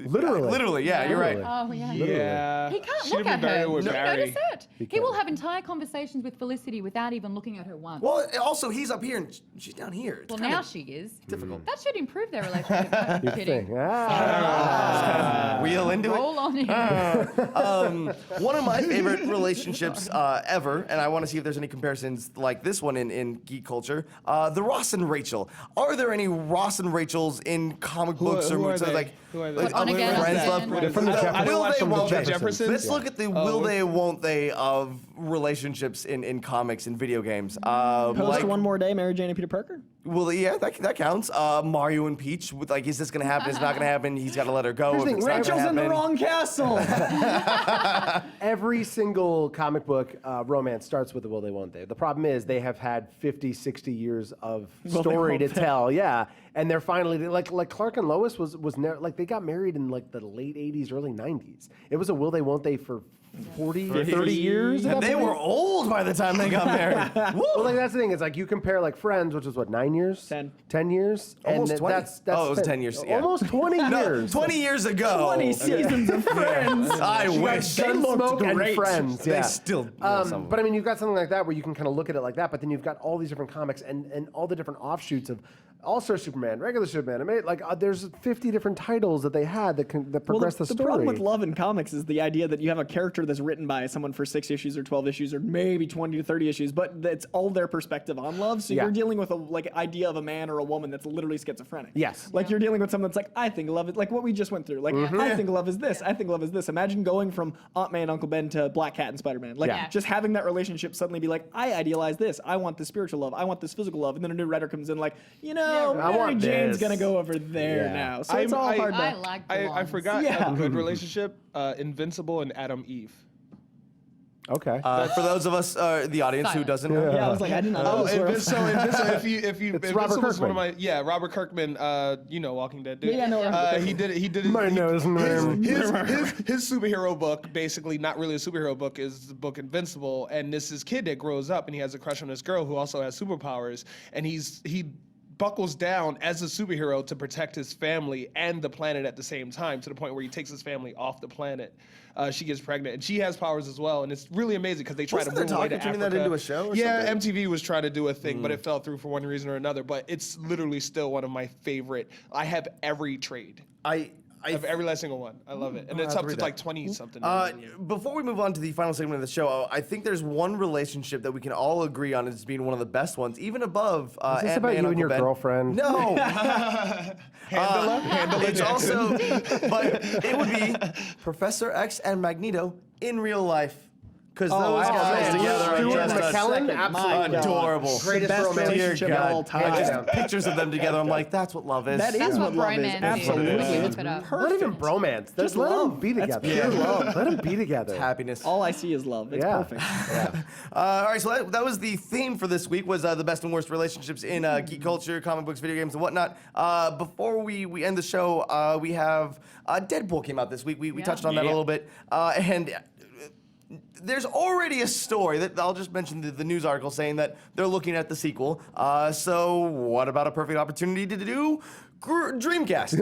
Literally. Yeah, you're right. Oh, yeah. Yeah. He can't She'd look have at been her. married Do with you Barry. notice it? He will have entire conversations with Felicity without even looking at her once. Well, also he's up here and she's down here. It's Well, kinda now she is. difficult. That should improve their relationship. I'm kidding. Wheel into it. Roll on in. One of my favorite relationships ever, and I want to see if there's any comparisons like this one in geek culture. The Ross and Rachel. Are there any Ross and Rachels in comic books who or are they? like? Who are they? Like, On again, friends off love- again. What is From the it? Jeffersons. I don't Will watch they, from the won't they? Jeffersons. Let's look at the will they, won't they of relationships in comics and video games. Post Like, One More Day, Mary Jane and Peter Parker. well, yeah, that counts. Mario and Peach, with like, is this gonna happen? Is it not gonna happen? He's got to let her go. Here's the if thing, it's not gonna Rachel's in the happen. wrong castle. Every single comic book romance starts with a will they, won't they. The problem is they have had 50, 60 years of Will they, story to won't they. tell. Yeah, and they're finally like Clark and Lois was like they got married in like the late 80s, early 90s. It was a will they, won't they for 40, 30 years. at And that they point. were old by the time they got married. Well, like that's the thing. It's like you compare like Friends, which was what 9 years, 10 years, Almost and 20. that's Oh, it was 10 years, yeah. almost 20 No, years. 20 years ago. 20 seasons of Friends. I wish. They looked Gunsmoke and great. Friends. They Yeah. still. But I mean, you've got something like that where you can kind of look at it like that, but then you've got all these different comics and all the different offshoots of All-Star Superman, regular Superman. I mean, like there's 50 different titles that they had that progress the the story. problem with love in comics is the idea that you have a character that's written by someone for 6 issues or 12 issues or maybe 20 to 30 issues, but it's all their perspective on love. So Yeah. you're dealing with a like idea of a man or a woman that's literally schizophrenic. Yes. Like you're dealing with someone that's like, I think love is like what we just went through. Like I think love is this. I think love is this. Imagine going from Aunt May and Uncle Ben to Black Cat and Spider-Man. Like Yeah. just having that relationship suddenly be like, I idealize this. I want this spiritual love. I want this physical love. And then a new writer comes in like, you know, I Mary want Jane's this. gonna go over there Yeah. now. So it's all hard to. I like I blondes. forgot Yeah. a good relationship. Invincible and Adam Eve. Okay. For those of us, the audience who Silent. doesn't know. Yeah, I was like, I did not know Oh, this were- Invincible, if you It's Invincible Robert was one of Kirkman. my Robert Kirkman, you know Walking Dead dude. Yeah, I know Robert Kirkman. he did My nose, man. his superhero book, basically not really a superhero book, is the book Invincible, and this is kid that grows up and he has a crush on this girl who also has superpowers, and he buckles down as a superhero to protect his family and the planet at the same time, to the point where he takes his family off the planet. She gets pregnant, and she has powers as well, and it's really amazing because they try Wasn't to there move away talk to of turning Africa. that into a show or yeah, something? MTV was trying to do a thing, but it fell through for one reason or another. But it's literally still one of my favorite. I have every trade. I Of every last single one. I love it. And it's have up to to read like that. 20 something. Before we move on to the final segment of the show, I think there's one relationship that we can all agree on as being one of the best ones, even above. Is this Aunt about May you and Uncle your Ben. girlfriend? No. Handle It's also, but it would be Professor X and Magneto in real life. Because those guys man. together are Stuart just McKellen, absolutely. adorable. Greatest Best romance. relationship of all time. Just pictures of them together. I'm like, that's what love is. That is That's what what love is. bromance is. Absolutely. When you It's whip it up. Not even bromance. Just Let them love. be That's together. pure love. Let them be together. happiness. All I see is love. It's Yeah. perfect. All right, so that was the theme for this week, was the best and worst relationships in geek culture, comic books, video games, and whatnot. Before we end the show, we have Deadpool came out this week. We touched on that a little bit. And there's already a story that I'll just mention the news article saying that they're looking at the sequel. So what about a perfect opportunity to do Dreamcast?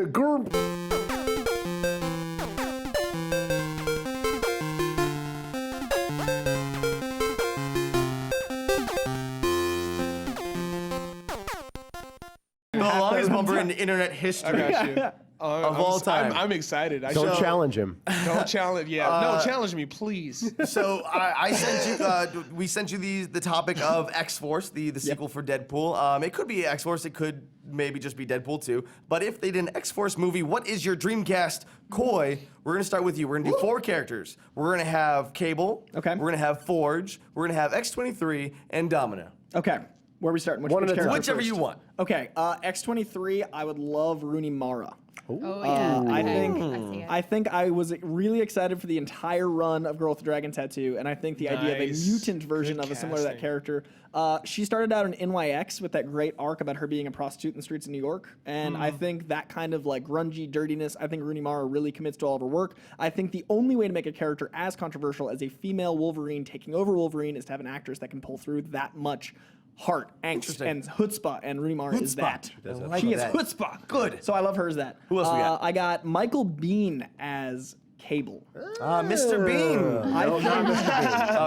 The longest bumper in internet history. I got you. Of all time. I'm excited. Don't challenge him. Don't challenge. Yeah. No, challenge me, please. So I sent you. We sent you the topic of X-Force, the sequel for Deadpool. It could be X-Force. It could maybe just be Deadpool 2. But if they did an X-Force movie, what is your Dreamcast Coy? We're gonna start with you. We're gonna do 4 characters. We're gonna have Cable. Okay. We're gonna have Forge. We're gonna have X-23 and Domino. Okay. Where are we starting? Which One at a character time. Whichever first? you want. Okay. X-23, I would love Rooney Mara. Oh, yeah. I Okay. think see it. I think I was really excited for the entire run of Girl with the Dragon Tattoo, and I think the idea of a Nice. mutant version Good of a similar to that casting. character. She started out in NYX with that great arc about her being a prostitute in the streets of New York, and I think that kind of like grungy dirtiness, I think Rooney Mara really commits to all of her work. I think the only way to make a character as controversial as a female Wolverine taking over Wolverine is to have an actress that can pull through that much heart, angst, and chutzpah, and Rooney Mara is that. like She is that. chutzpah. Good. So I love her as that. Who else we got? I got Michael Biehn as Cable. Mr. Bean.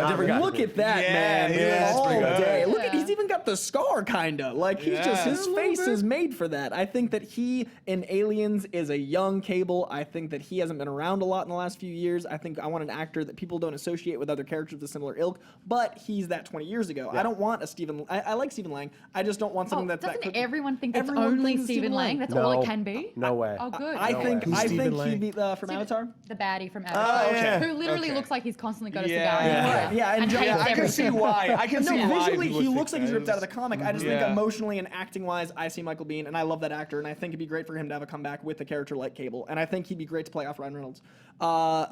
Different guy. Look at that, Yeah, man. yeah, that's all pretty good. day. Look at, he's even got the scar, kinda. Like, he's just, his face is made for that. I think that he, in Aliens, is a young Cable. I think that he hasn't been around a lot in the last few years. I think I want an actor that people don't associate with other characters of a similar ilk, but he's that 20 years ago. I don't want a Stephen, I like Stephen Lang. I just don't want something that's that Doesn't quick. everyone think it's Everyone only thinks it's Stephen Lang? That's all No. it can be? No way. Oh, good. I think Stephen Lang? he'd be from Avatar. The baddie from Avatar. yeah. Who literally Okay. looks like he's constantly got a Yeah. cigar in his Yeah. mouth. Yeah, and hates I can see everything. why. I can No, see why. visually people he would looks like think he's that. ripped out of the comic. I just think Yeah. emotionally and acting wise, I see Michael Biehn, and I love that actor, and I think it'd be great for him to have a comeback with a character like Cable, and I think he'd be great to play off Ryan Reynolds.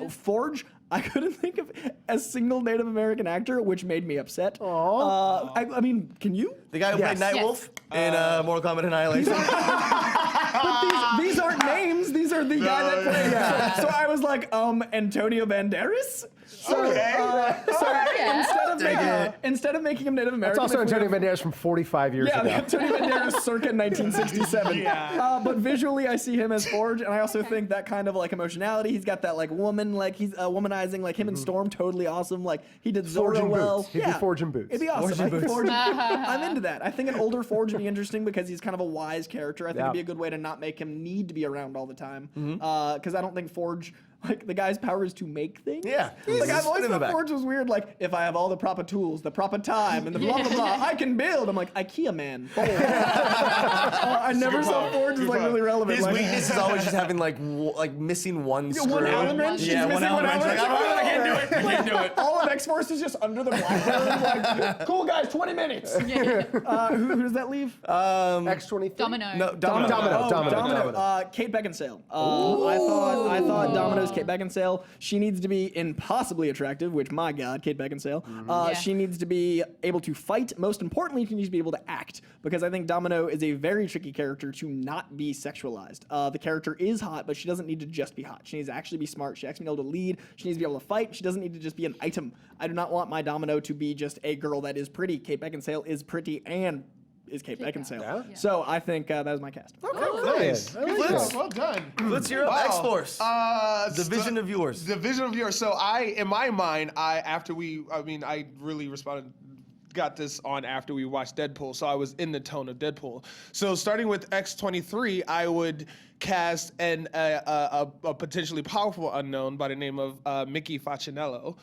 Forge, I couldn't think of a single Native American actor, which made me upset. I mean, can you? The guy who played Yes. Nightwolf in Mortal Kombat Annihilation. But these aren't names. These are the guy that played. So I was like, Antonio Banderas. So, instead of making him Native It's American, also if we Antonio have- Banderas from 45 years Yeah, ago. Antonio Banderas circa 1967. But visually, I see him as Forge, and I also think that kind of like emotionality. He's got that like woman, like he's womanizing, like him and Storm, totally awesome. Like he did Forge Zorro and well. boots. He'd be Forge and boots. It'd be awesome. Forge and I think boots. Forge- I'm into that. I think an older Forge would be interesting because he's kind of a wise character. I think Yeah. it'd be a good way to not make him need to be around all the time. Because I don't think Forge. Like, the guy's power is to make things. Yeah. Like, I've always in the thought back. Forge was weird. Like, if I have all the proper tools, the proper time, and the blah, blah, blah, I can build. I'm like, IKEA man. Bold. I never saw Forge as, like, really relevant. His like, weakness is always just having like missing one screw. one Allen wrench? Yeah, He's one missing Allen one wrench. Allen Like, wrench. I can't do it. I can't do it. all of X-Force is just under the blackboard. Like, cool, guys, 20 minutes. Who does that leave? X-23? Domino. No, Domino. Kate Beckinsale. I thought Domino's Kate Beckinsale. She needs to be impossibly attractive, which, my God, Kate Beckinsale. Yeah. She needs to be able to fight. Most importantly, she needs to be able to act, because I think Domino is a very tricky character to not be sexualized. The character is hot, but she doesn't need to just be hot. She needs to actually be smart. She actually needs to be able to lead. She needs to be able to fight. She doesn't need to just be an item. I do not want my Domino to be just a girl that is pretty. Kate Beckinsale is pretty and is Kate Beckinsale. Yeah. So I think that is my cast. Nice. I like FLitZ. that. Well done. Let's hear up Wow. X-Force. Division of yours. Division of yours. So in my mind, I really responded, got this on after we watched Deadpool, so I was in the tone of Deadpool. So starting with X-23, I would cast a potentially powerful unknown by the name of Mickey Facinello.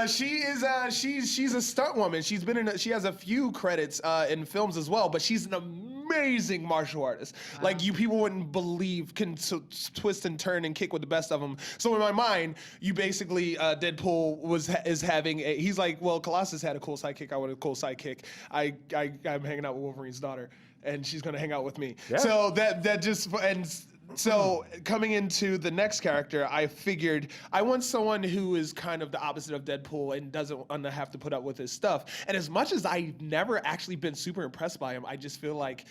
She's a stunt woman. She's been she has a few credits in films as well, but she's an amazing martial artist. Like people wouldn't believe can twist and turn and kick with the best of them. So in my mind, you basically Deadpool is having he's like, well, Colossus had a cool sidekick. I want a cool sidekick. I'm hanging out with Wolverine's daughter, and she's gonna hang out with me. Yeah. So that just and. So coming into the next character, I figured I want someone who is kind of the opposite of Deadpool and doesn't want to have to put up with his stuff. And as much as I've never actually been super impressed by him, I just feel like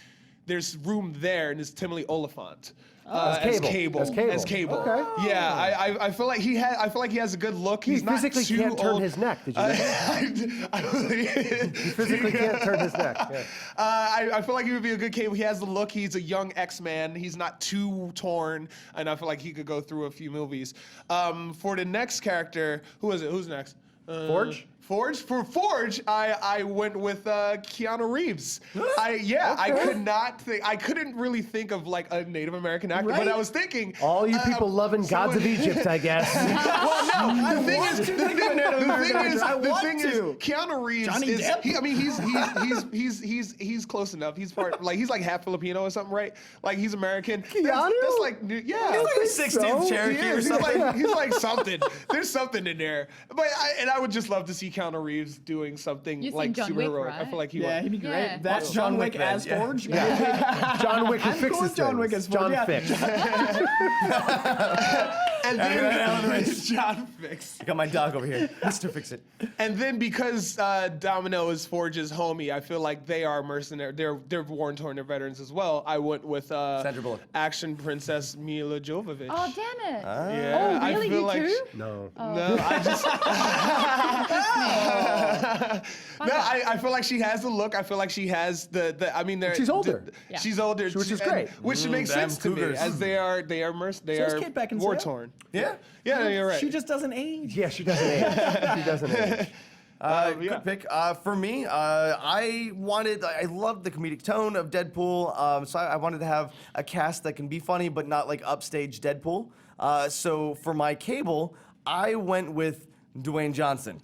there's room there, and it's Timothy Oliphant. As Cable. As Cable. Okay. Yeah, I feel like he has a good look. He He's not physically too can't turn old. his neck. Did you know that? He physically can't turn his neck. Yeah. I feel like he would be a good Cable. He has the look. He's a young X-Man. He's not too torn, and I feel like he could go through a few movies. For the next character, who is it? Who's next? Forge? Forge? For Forge, I went with Keanu Reeves. I couldn't really think of like a Native American actor, but I was thinking All you people loving gods of Egypt, I guess. well, no. The thing is, to. Keanu Reeves Johnny is. Depp? He's close enough. He's he's like half Filipino or something, right? Like he's American. Keanu? That's like yeah. He's like a 16th Cherokee or He's something. he's like something. There's something in there. But I would just love to see Keanu Reeves doing something You've like seen John super Wick, heroic. I right? feel like he Yeah, would. he'd be great. Yeah. That's John Wick as then, yeah. Forge. John Wick who I'm fixes cool with John things. Wick as Forge, John yeah. Fix. And then John Fix. I got my dog over here, Mr. Fix It. And then because Domino is Forge's homie, I feel like they are mercenary. They're war-torn, they're veterans as well. I went with Sandra Bullock. action princess Mila Jovovich. Oh, damn it. Yeah, Oh, I really? feel You like too? No. No, I just I feel like she has the look. I feel like she has the I mean, She's older. Yeah. She's older, Which is and- great. which makes damn sense to me, cougars. as they are So is Kate Beckinsale. war torn. Yeah. Yeah, you're right. She just doesn't age. Yeah, she doesn't age. She doesn't age. yeah. Good pick. For me, I love the comedic tone of Deadpool, so I wanted to have a cast that can be funny but not like upstage Deadpool. So for my Cable, I went with Dwayne Johnson.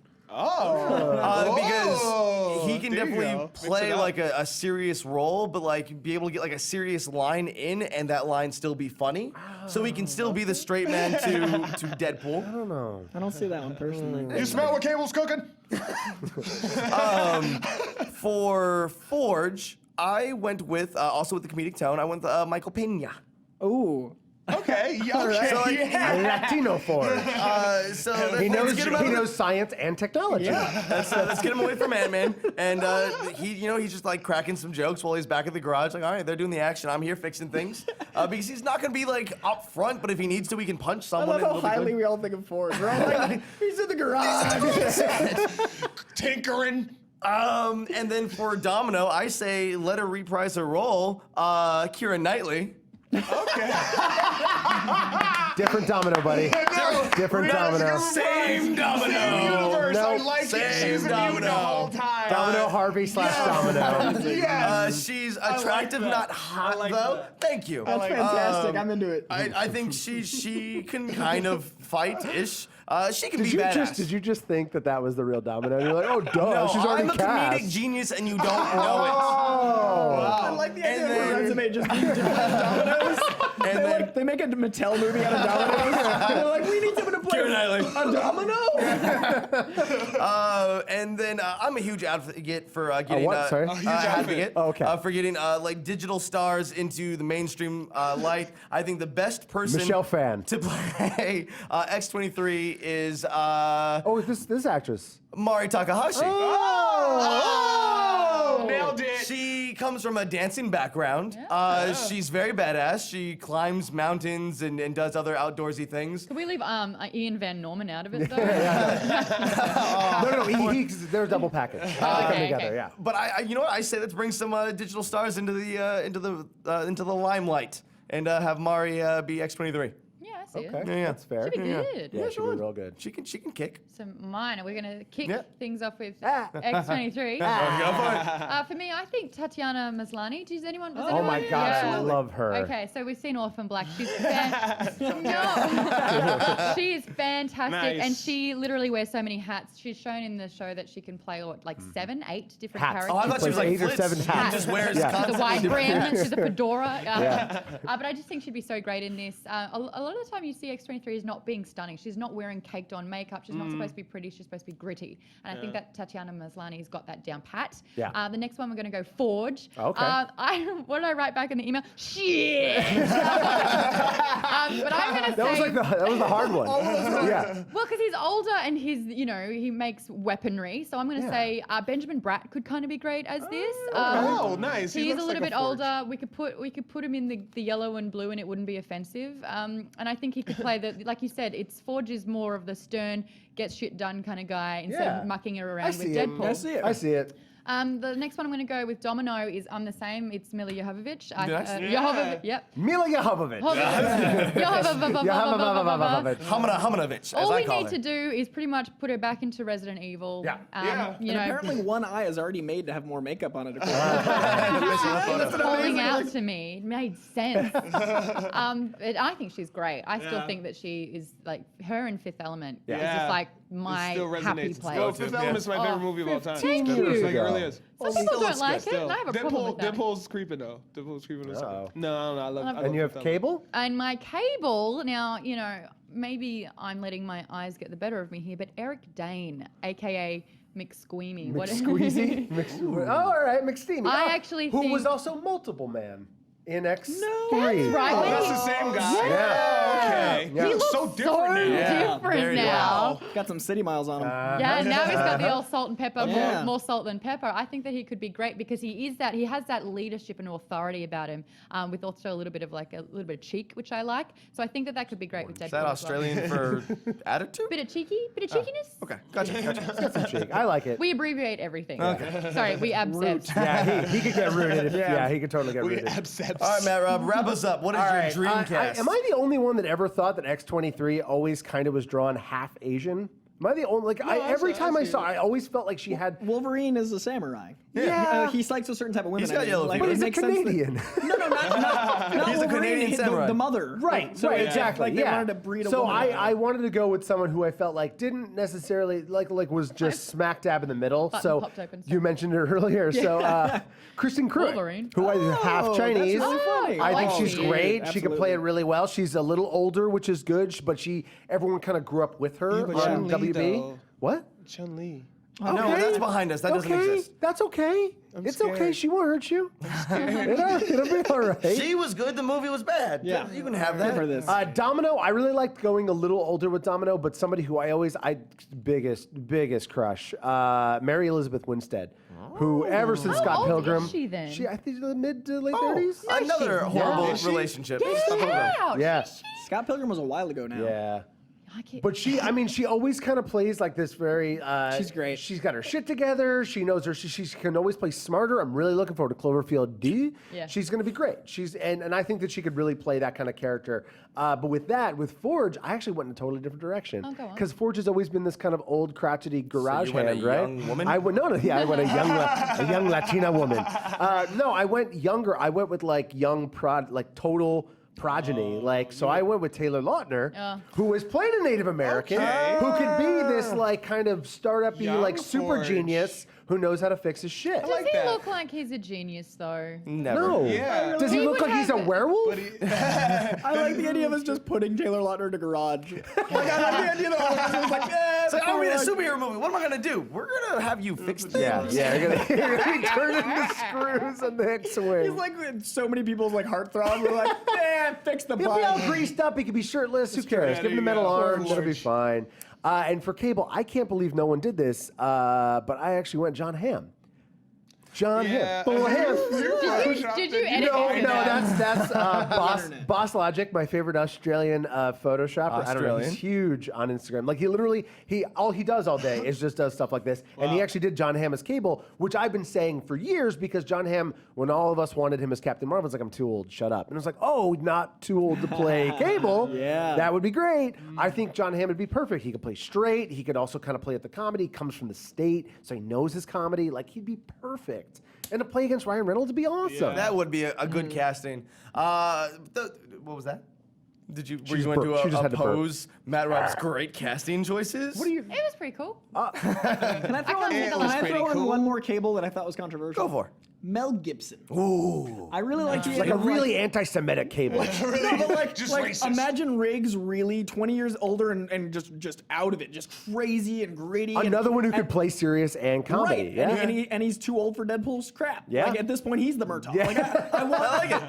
Because he can there you definitely go. Mix play it up. like a serious role, but like be able to get like a serious line in and that line still be funny. So he can still be the straight man to Deadpool. I don't know. I don't see that one personally. You smell what Cable's cooking? For Forge, I went with also with the comedic tone. I went with Michael Pena. Ooh. Okay, okay. So, like, A Latino Forge. So He let's get him out of the- knows science and technology. let's get him away from Ant-Man. And he's just like cracking some jokes while he's back at the garage. Like, all right, they're doing the action. I'm here fixing things. Because he's not gonna be like up front, but if he needs to, we can punch I someone. love and how it'll be highly good. we all think of Ford. We're all like, he's in the garage. Tinkering. And then for Domino, I say let her reprise her role. Keira Knightley. Different Domino, buddy. Different Domino. Same Domino. Universe, I Nope. like it. Same She's in you the whole Domino. time. Domino Harvey / Domino. She's attractive, not hot like though. that. Thank you. That's fantastic. I'm into it. I think she can kind of fight-ish. She can be badass. Did you just think that was the real Domino? And you're like, oh, duh, No, she's already I'm a cast. comedic genius and you don't know I like the idea of her resume just being different dominoes. They make a Mattel movie out of dominoes. They're like, we need someone to play Keira Knightley. a domino. And then I'm a huge advocate for getting what? Sorry? huge advocate. Oh, okay. for getting like digital stars into the mainstream light. I think the best person Michelle Phan. to play X-23 is Oh, this actress. Mari Takahashi. Oh, nailed it. She comes from a dancing background. She's very badass. She climbs mountains and does other outdoorsy things. Can we leave Ian Van Norman out of it though? No, they're a double package. They come okay, together, okay. yeah. But you know what? I say let's bring some digital stars into the limelight and have Mari be X-23. Yeah, I see Okay, it. Yeah. that's fair. Should be good. Yeah, she'd be real good. She can kick. So mine, are we going to kick Yeah. things off with Ah. X-23? Go for it. For me, I think Tatiana Maslany. Does anyone? Oh my gosh, I love her. Okay, so we've seen Orphan Black. She's she is fantastic, Nice. and she literally wears so many hats. She's shown in the show that she can play like 7, 8 different Hats. Oh, I characters. thought she was like Plays 8 or FLitZ. 7 She hats. just wears Yeah. She's a constantly wide different- brim. She's a fedora. Yeah. But I just think she'd be so great in this. A lot of the time you see X-23 is not being stunning. She's not wearing caked on makeup. She's not supposed to be pretty. She's supposed to be gritty. And I think that Tatiana Maslany's got that down pat. Yeah. The next one we're going to go Forge. Okay. What did I write back in the email? Shit. But I'm going to say. That was the hard one. Yeah. Well, because he's older and he makes weaponry. So I'm going to say Benjamin Bratt could kind of be great as this. Oh, nice. He He's a looks little like bit Forge. older. We could put him in the yellow and blue and it wouldn't be offensive. And I think he could play like you said, Forge is more of the stern, gets shit done kind of guy instead Yeah. of mucking it I around see with it. Deadpool. I see it. I see it. The next one I'm going to go with Domino is I'm the same. It's Mila Jovovich. Nice. Jovovich. Yep. Mila Jovovich. Jovovich. Hamanovich, as All I we call need her. to do is pretty much put her back into Resident Evil. Yeah. You And know, apparently one eye is already made to have more makeup on it. calling out to me. It made sense. I think she's great. I still think that she is like her in Fifth Element is Yeah. just like It my still happy resonates. place. No, Fifth Element's my favorite Oh, movie of all time. thank you. It's like, it There you really go. is. Some people don't like it, Still. and I have a problem with that. Deadpool's creeping though. Deadpool's creeping us. Uh-oh. No, I love. I love And you have Fifth Element. cable? And my Cable, now, maybe I'm letting my eyes get the better of me here, but Eric Dane, aka McSqueamy. McSqueezy? Oh, all right, McSteamy. I actually Who was think- also multiple man. in X3. That's right. Oh, When that's he- the same guy. Yeah. Okay. Yeah. He He looks so different now. different now. Got some city miles on him. Yeah, now he's got the old salt and pepper, Yeah. more salt than pepper. I think that he could be great because he has that leadership and authority about him, with also a little bit of cheek, which I like. So I think that could be great with Deadpool. Is that as well. Australian for attitude? Bit of cheekiness. Okay, gotcha. Some cheek. I like it. We abbreviate everything. Okay. Sorry, we absent. Yeah, he could get rooted. Yeah, he could totally get We rooted. absent. All right, Matt, Rob, wrap us up. What is your dream cast? Am I the only one that ever thought that X-23 always kind of was drawn half Asian? Am I the only, every time I saw I always felt like she had... Wolverine is a samurai. Yeah. He likes a certain type of women. He's got I mean. yellow Like, fever. But it he's a makes sense that- Canadian. No, not He's a Wolverine, Canadian samurai. the mother. Right, So right, it's exactly. Like they yeah. wanted to breed a so woman. I wanted to go with someone who I felt like didn't necessarily like was just smack dab in the middle. Button So popped open, you mentioned her earlier. So Kristen Pruitt, Wolverine. who is half that's Chinese. really funny. I think Oh, she's yeah. great. She can play it really well. She's a little older, which is good. But everyone kind of grew up with her Yeah, but on Chun-Li, WB. though. What? Chun-Li. No, that's behind us. That doesn't exist. That's okay. It's okay. scared. She won't hurt you. It'll be all right. She was good. The movie was bad. Yeah. You can have Good that. for this. Domino, I really liked going a little older with Domino, but somebody who biggest crush, Mary Elizabeth Winstead, who ever since How Scott old Pilgrim, is she then? I think the mid to late Oh, 30s. another horrible Is she? relationship. Yeah. Yeah. Scott Pilgrim was a while ago now. Yeah. I can't- But she always kind of plays like this very. She's great. She's got her shit together. She knows her. She can always play smarter. I'm really looking forward to Cloverfield D. Yeah. She's going to be great. And I think that she could really play that kind of character. But with Forge, I actually went in a totally different direction. Oh, go on. Because Forge has always been this kind of old crotchety garage you went a hand, right? young woman? I went a young Latina woman. No, I went younger. I went with young total progeny. So I went with Taylor Lautner, who has played a Native American, who could be this kind of startup-y Young super Forge. genius who knows how to fix his shit. Does like he that. look like he's a genius though? Never. No. Yeah. Does he He look would like he's a have- werewolf? I like the idea of us just putting Taylor Lautner in a garage. I like the idea that all of us was like, yeah, It's like, I'm in a superhero movie. What am I gonna do? We're gonna have you fix things. Yeah. You're gonna be turned into screws on the X-wing. He's like so many people's heartthrob. We're like, yeah, fix the He'll be all button. greased up. He could be shirtless. Who cares? there Give him the you metal go. arm. That'll be Forge. fine. And for Cable, I can't believe no one did this, but I actually went John Hamm. John Hamm. Full of ham. Did you edit No, it? that's Boss Logic, my favorite Australian Photoshopper. I don't know. He's Australian? huge on Instagram. All he does all day is just does stuff like this. And he actually did John Hamm as Cable, which I've been saying for years because John Hamm, when all of us wanted him as Captain Marvel, was like, I'm too old, shut up. And it was like, oh, not too old to play Cable. Yeah. That would be great. I think John Hamm would be perfect. He could play straight. He could also kind of play at the comedy. He comes from the state, so he knows his comedy. He'd be perfect. And to play against Ryan Reynolds would be awesome. That would be a good casting. What was that? Were you just going burped. She just to had to burp. oppose Matt Rob's great casting choices? What are you? It was pretty cool. Can I throw, can't in, think of can one. I Pretty throw in cool. one more Cable that I thought was controversial? Go for it. Mel Gibson. Ooh. I really like the Like a really anti-Semitic Cable. No, but Just racist. imagine Riggs really 20 years older and just out of it, just crazy and gritty. Another and, one who could play serious and comedy. Right, Yeah. and he's too old for Deadpool's crap. Yeah. At this point, he's the Murtaugh. Yeah.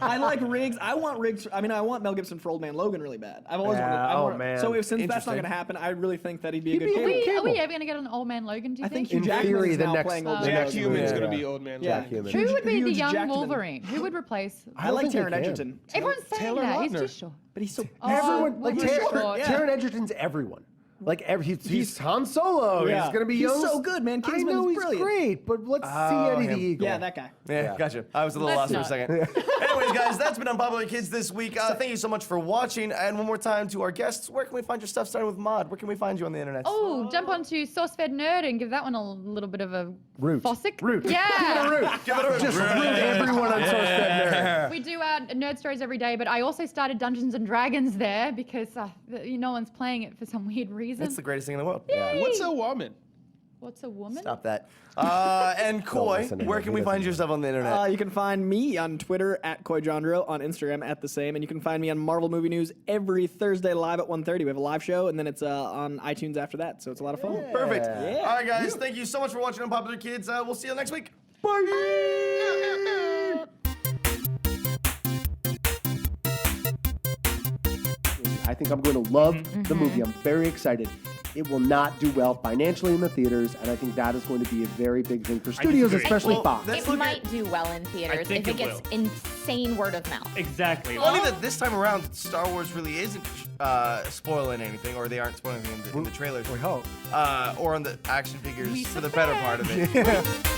I like Riggs. I want Riggs. I want Mel Gibson for Old Man Logan really bad. I've always Yeah, wanted. man. So since that's not Interesting. going to happen, I really think that he'd be a He'd good be a Cable. good Are we Cable. ever gonna get an old man Logan? Do you I think think? Hugh In Jackman theory, is the now next- playing Old the Man Jack next Logan. Human's Yeah. gonna be Old Man Yeah. Logan. Human. Who would be the Huge young Jackman. Wolverine? Who would replace? I like think Taron they can. Egerton, Everyone's saying Taylor that. He's Lautner. too short. but he's so. Everyone, well, like he's Taron, short. Yeah. Taron Egerton's everyone. He's Han Solo. Yeah. He's gonna be He's young. so good, man. I Kingsman's know he's brilliant. great, but let's see Eddie the him. Eagle. Yeah, that guy. Yeah, gotcha. I was a little Let's lost for a not. second. Anyways, guys, that's been Unpopular Kids this week. Thank you so much for watching. And one more time to our guests, where can we find your stuff, starting with Maude? Where can we find you on the internet? Oh, jump onto SourceFed Nerd and give that one a little bit of a Root. fossick. Root. Yeah. Give it a Just root everyone on SourceFed Nerd. We do nerd stories every day, but I also started Dungeons and Dragons there because no one's playing it for some weird reason. It's the greatest thing in the world. What's a woman? What's a woman? Stop that. And Coy, listen to where him. can He we find doesn't your stuff on the internet? You can find me on Twitter at Jandreau, on Instagram at the same, and you can find me on Marvel Movie News every Thursday live at 1:30. We have a live show, and then it's on iTunes after that, so it's a lot of fun. Perfect. Yeah. All right, guys. Thank you so much for watching Unpopular Kids. We'll see you next week. Bye. I think I'm going to love the movie. I'm very excited. It will not do well financially in the theaters, and I think that is going to be a very big thing for studios, disagree. especially Well, Fox. let's It look might do well in theaters think if it it gets will. insane word of mouth. Exactly. Funny that this time around, Star Wars really isn't spoiling anything, or they aren't spoiling anything in the trailers. We hope. Or on the action figures for the better part of it.